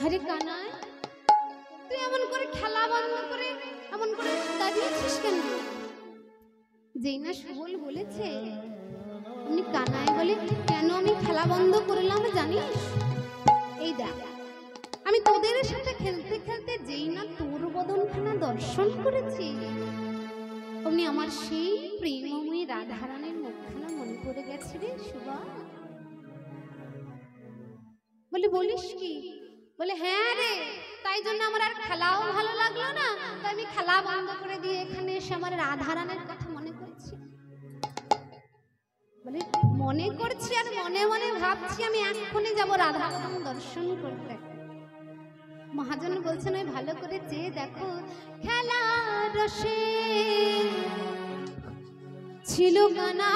আরে কানাই তুই এমন করে দিয়েছিস কেন? যেই না সুবল বলেছে উনি কানাই বলে কেন আমি খেলা বন্ধ করলাম জানিস? এই দেখ আমি তোদের সাথে খেলতে খেলতে যেই না তোর বদনখানা দর্শন করেছি অমনি আমার সেই প্রেমময়ী রাধারানীর মুখখানা মনে পড়ে গেছে রে সুবল। বলে বলিস কি? বলে হ্যাঁ রে, তাই জন্য আমার আর খেলাও ভালো লাগলো না, তাই আমি খেলা বন্ধ করে দিয়ে এখানে এসে আমার রাধারানীর কথা মনে করছি। বলে মনে করছি আর মনে মনে ভাবছি আমি এক্ষুনি যাব রাধারানী দর্শন করতে। মহাজন বলছেন ওই ভালো করে চেয়ে দেখো খেলা রসে ছিল কানা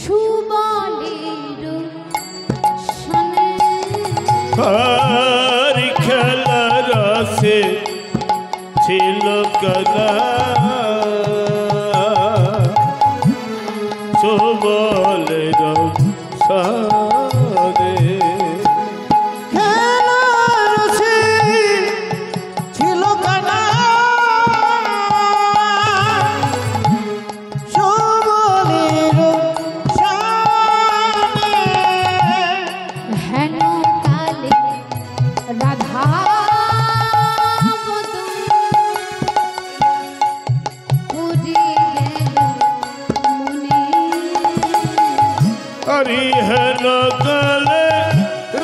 সুবলের সনে আর খেলা রসে ছিল কানা সুবলের সনে খেলার রসে ছিল কানা সুবলের সনে হেন কালে রাধা হরি হেন কালে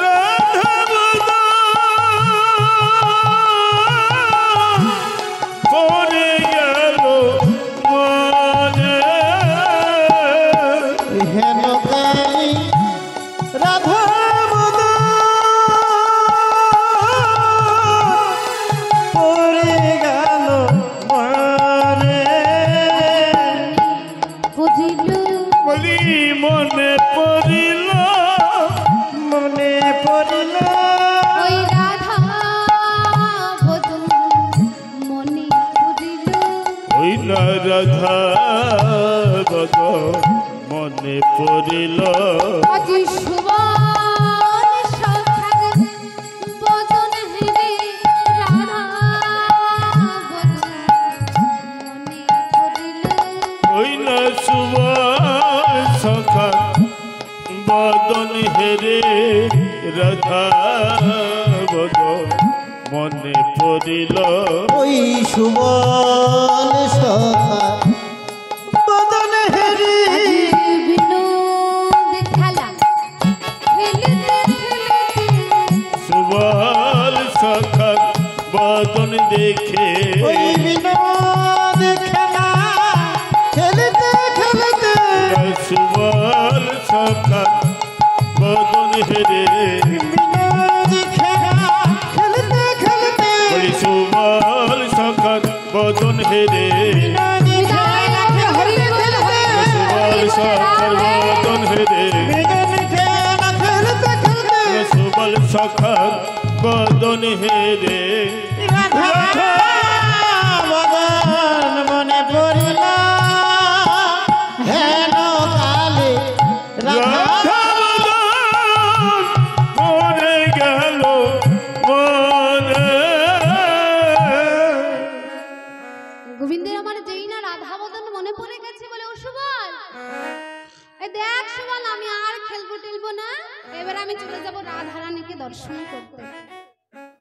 রাধা পড়ে গেল মনে। হেন কালী রাধা পড়ে গেল মনে। বুঝিলু বলি মনে পড়িল মনে পড়ল ওই রাধা বধূ মনে বুঝিলু ওই না রাধা বদ মনে পড়িল আজি সুবল সখার বদন হেরে রাধা বধূ মনে বুঝিলু ওই না সুবল সখা বদন হেরে রাধা বদ মনে পড়িল ওই সুবল সখা বদন হেরি বিনোদ খেলা খেলিতে খেলিতে সুবল সখা বদন দেখে ওই বিনোদ খেলা খেলতে খেলতে সুবল সখা বদন হেরে বিনোদ খেলা খেলতে খেলতে বলি সুবল সখা বদন হেরে বিনোদ খেলা খেলতে খেলতে সুবল সখার বদন হেরে বিনোদ খেলা খেলতে খেলতে সুবল সখার বদন হেরে রাধা বদন মনে পড়িল হেন কালে রাধা রাধা বদন পড়ে গেল মনে। গোবিন্দের আমার যেই না রাধা বদন মনে পড়ে গেছে বলে ও সুবল এই দেখ সুবল আমি আর খেলবো টেলবো না, এবার আমি চলে যাব রাধারানীকে দর্শন করতে।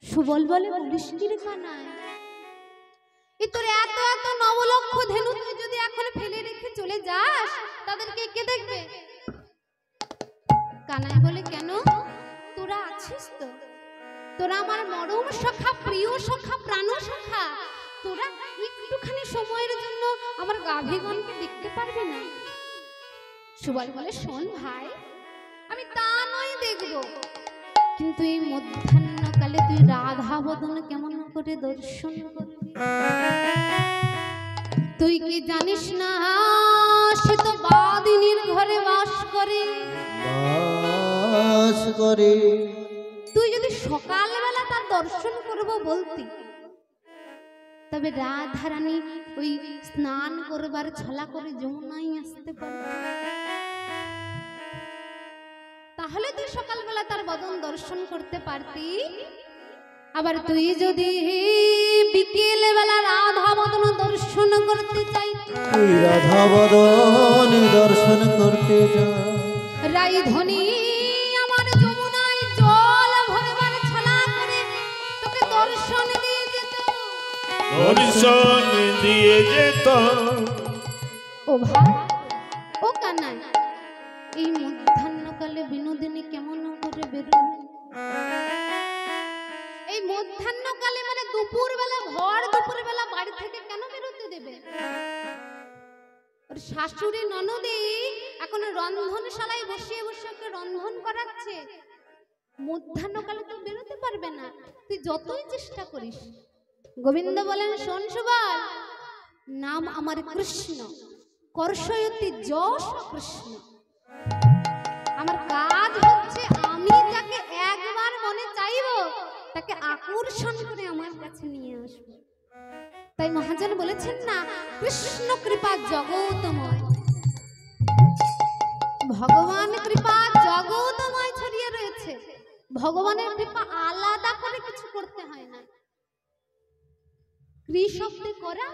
সুবল বলে বলিস কি রে কানাই, এই তোর এত এত নবলক্ষ ধেনু তুই যদি এখন ফেলে রেখে চলে যাস তাদেরকে কে দেখবে? কানাই বলে কেন, তোরা আছিস তো, তোরা আমার মরম সখা প্রিয় সখা প্রাণ সখা, তোরা একটুখানি সময়ের জন্য আমার গাভীগণকে দেখতে পারবি না? সুবল বলে শোন ভাই আমি তা নয় দেখব, কিন্তু এই মধ্যাহ্নকালে তুই রাধা বদন কেমন করে দর্শন করবি? তুই কি জানিস না সে তো বাদিনীর ঘরে বাস করে? বাস করে তুই যদি সকালবেলা তার দর্শন করব বলতি তবে রাধারানী ওই স্নান করবার ছলা করে যমুনায় আসতে পারে, তাহলে তুই সকালবেলা তার বদন দর্শন করতে পারতি। আবার তুই যদি বিকেল বেলা রাধা বদন দর্শন করতে চাই, ওই রাধা বদন দর্শন করতে যা, রাইধনী আমার যমুনায় জল ভরবার ছলা করে তোকে দর্শন দিয়ে যেত। দর্শন দিয়ে যেত। ও ভাই, ও কানাই, এই মধ্যাহ্নকালে বিনোদিনী কেমন করে বেরোবে? এই মধ্যাহ্নকালে মানে দুপুর বেলা, ভর দুপুর বেলা বাড়ি থেকে কেন বেরোতে দেবে? ওর শাশুড়ি ননদি এখন রন্ধনশালায় বসিয়ে বসে ওকে রন্ধন করাচ্ছে। মধ্যাহ্নকালে তো বেরোতে পারবে না, তুই যতই চেষ্টা করিস। গোবিন্দ বলেন, শোন সুবল, নাম আমার কৃষ্ণ, করশয়তি যশ কৃষ্ণ। আমার কাজ হচ্ছে আমি যাকে একবার মনে চাইব তাকে আকর্ষণ করে আমার কাছে নিয়ে আসবো। তাই মহাজন বলেছেন না, কৃষ্ণ কৃপা জগতময়, ভগবান কৃপা জগতময় ছড়িয়ে রয়েছে। ভগবানের কৃপা আলাদা করে কিছু করতে হয় না। ক্রি শব্দে করা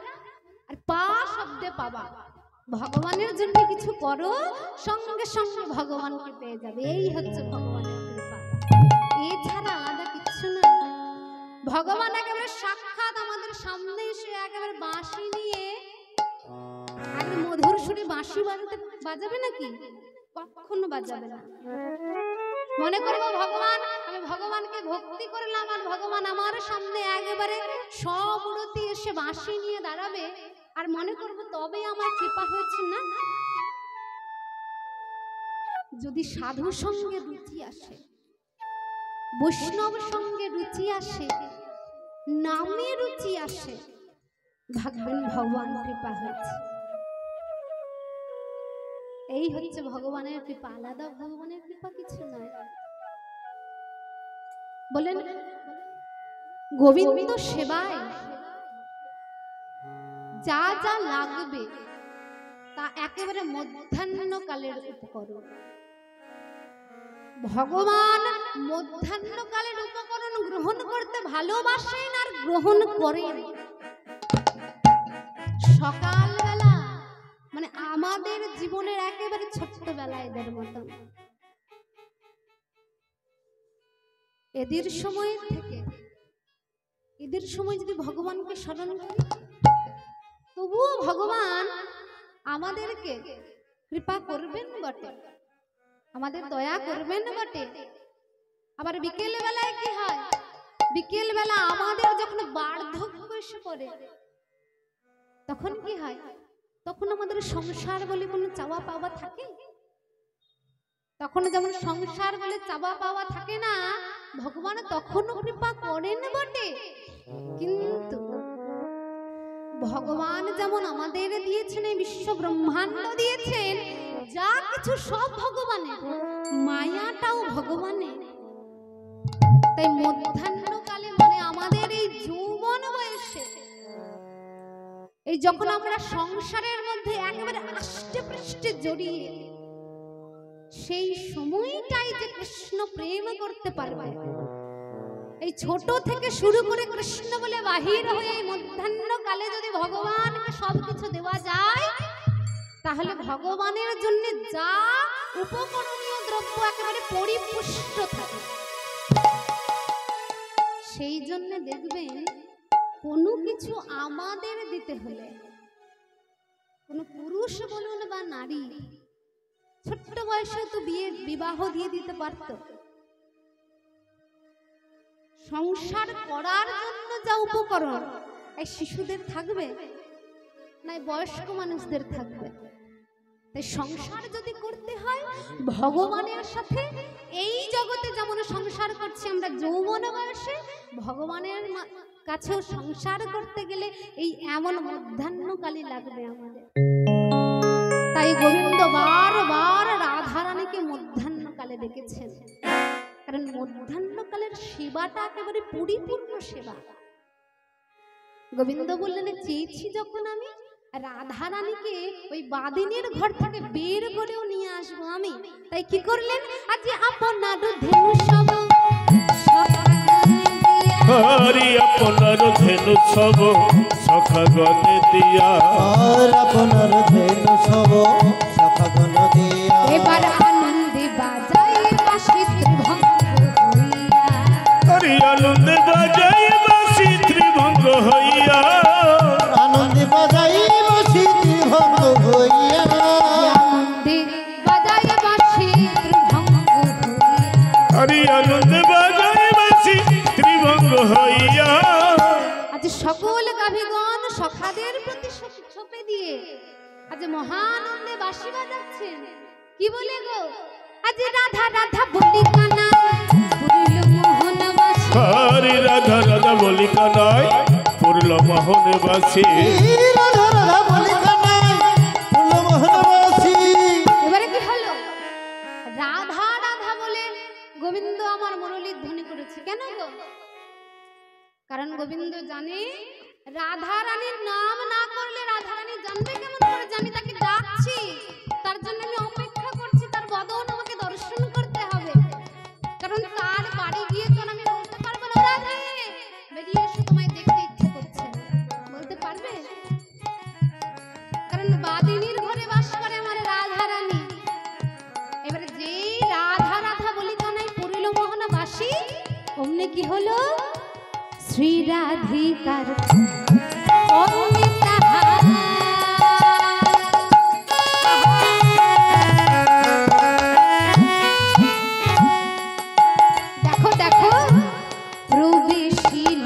আর পা শব্দে পাওয়া। ভগবানের জন্য কিছু করো, সঙ্গে সঙ্গে ভগবানকে পেয়ে যাবে। এই হচ্ছে ভগবানের কৃপা, এছাড়া আলাদা কিছু না। ভগবান একেবারে সাক্ষাৎ আমাদের সামনে এসে একেবারে বাঁশি নিয়ে একদম মধুর সুরে বাঁশি বাজাবে নাকি? কখনো বাজাবে না। মনে করবো ভগবান, আমি ভগবানকে ভক্তি করলাম আর ভগবান আমার সামনে একেবারে সবরতি এসে বাঁশি নিয়ে দাঁড়াবে আর মনে করবো তবে আমার কৃপা হয়েছে না। যদি সাধু সঙ্গে রুচি আসে, বৈষ্ণব সঙ্গে রুচি আসে, নামে রুচি আসে, ভাববেন ভগবান কৃপা হয়েছে। এই হচ্ছে ভগবানের কৃপা, আলাদা ভগবানের কৃপা কিছু নয়। বলেন গোবিন্দ সেবায় যা যা লাগবে তা একেবারে মধ্যাহ্নকালের উপকরণ। ভগবান মধ্যাহ্নকালের উপকরণ গ্রহণ করতে ভালোবাসেন আর গ্রহণ করেন। সকালবেলা মানে আমাদের জীবনের একেবারে ছোট্টবেলা এদের মতন, এদের সময় থেকে এদের সময় যদি ভগবানকে স্মরণ করি, তবুও ভগবান আমাদেরকে কৃপা করবেন বটে, আমাদের দয়া করবেন বটে। আবার বিকেল বেলায় কি হয়? বিকেল বেলা আমাদের যখন বার্ধক্য এসে পড়ে তখন কি হয়? তখন আমাদের সংসার বলে কোনো চাওয়া পাওয়া থাকে? তখন যেমন সংসার বলে চাওয়া পাওয়া থাকে না, ভগবান তখনও কৃপা করেন বটে। কিন্তু ভগবান যেমন আমাদের দিয়েছেন, এই বিশ্ব ব্রহ্মাণ্ড দিয়েছেন, যা কিছু সব ভগবানের, মায়াটাও ভগবানের। তাই মধ্যাহ্নকালে মানে আমাদের এই যৌবন বয়সে, এই যখন আমরা সংসারের মধ্যে একেবারে আষ্টে পৃষ্ঠে জড়িয়ে, সেই সময়টাই যে কৃষ্ণ প্রেম করতে পারবে, এই ছোট থেকে শুরু করে কৃষ্ণ বলে বাহির হয়ে এই মধ্যাহ্নকালে যদি ভগবানকে সবকিছু দেওয়া যায়, তাহলে ভগবানের জন্য যা উপকরণীয় দ্রব্য একেবারে পরিপুষ্ট থাকে। সেই জন্য দেখবেন কোনো কিছু আমাদের দিতে হলে, কোনো পুরুষ বলুন বা নারী, ছোট্ট বয়সে তো বিবাহ দিয়ে দিতে পারত। সংসার করার জন্য যা উপকরণ, এই শিশুদের থাকবে না বয়স্ক মানুষদের থাকবে। তাই সংসার যদি করতে হয় ভগবানের সাথে, এই জগতে যেমন সংসার করছি আমরা যৌবন বয়সে, ভগবানের কাছেও সংসার করতে গেলে এই এমন মধ্যাহ্নকালই লাগবে আমাদের। তাই গোবিন্দ বারবার রাধারানীকে মধ্যাহ্নকালে ডেকেছেন, কারণ মধ্যাহ্নকালের সেবাটা একেবারে পরিপূর্ণ সেবা। গোবিন্দ বললেন, চেয়েছি যখন আমি রাধারানীকে ওই বাদিনীর ঘর থেকে বের করেও নিয়ে আসবো আমি, তাই কি করলেন? আজ আপন সব সখাগণে দিয়া আর আপনার ধেনু সব সখাগণ দিয়া এবার আনন্দে বাজাই বাঁশি ত্রিভঙ্গ হইয়া হরি আনন্দে বাজাই বাঁশি ত্রিভঙ্গ হইয়া আনন্দে বাজাই বাঁশি ত্রিভঙ্গ হইয়া আনন্দে বাজাই বাঁশি ত্রিভঙ্গ হইয়া হরি আনন্দে বাজাই বাঁশি ত্রিভঙ্গ হইয়া আজ সকল গাভীগণ সখাদের প্রতি ছোপে দিয়ে আজ মহানন্দে বাঁশি বাজাচ্ছেন কি বলে গো আজ রাধা রাধা বলি কানা পুরিল মোহন বাসি হরি রাধা রাধা বলি কানাই পুরল মোহনে বাসি রাধা রাধা বলি কানাই ফুল মোহনবাসী এবারে কি হলো রাধা রাধা বলে গোবিন্দ আমার মুরলীর ধ্বনি করেছে কেন গো কারণ গোবিন্দ জানে রাধা রানীর নাম না করলে রাধা রানী জানবে কেমন করে যে আমি তাকে ডাকছি তার জন্য আমি অপেক্ষা করছি তার বদন আমাকে দর্শন করতে হবে কারণ তার বাড়ি গিয়ে তো আমি বলতে পারবো না রাধে বেরিয়ে এসে তোমায় দেখতে ইচ্ছে করছে বলতে পারবে কারণ বাদিনীর ঘরে বাস করে আমার রাধা রানী এবারে যেই রাধা রাধা বলি কানাই পুরিল মোহনা বাসি অমনি কি হলো শ্রী রাধিকার অমনি তাহার দেখো দেখো প্রবেশিল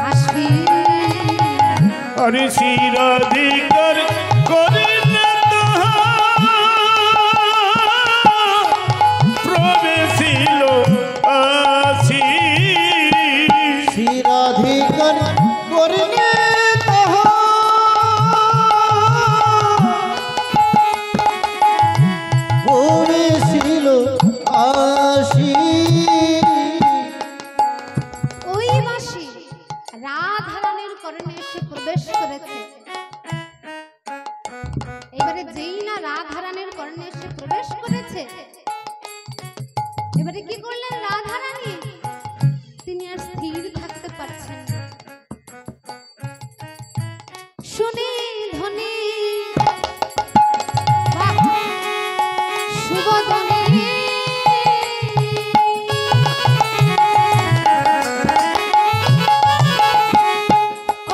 আসি হরি শিরাধিকার করিলে প্রবেশিল আসি শিরাধিকার করিলে ছিল আসি ওই মাসি রাধারানীর করণে এসে প্রবেশ করেছে এবারে যেই না রাধারানীর করণে এসে প্রবেশ করেছে এবারে কি করলেন রাধারানী তিনি আর স্থির থাকতে পারছেন না শুনে ধ্বনি শুভধ্বনি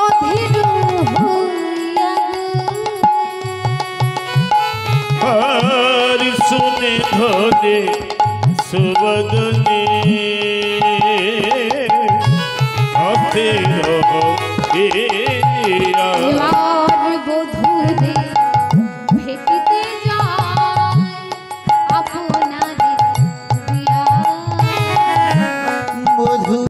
অধীর হইয়া হরি শুনে ধনে সুবদনে অধীর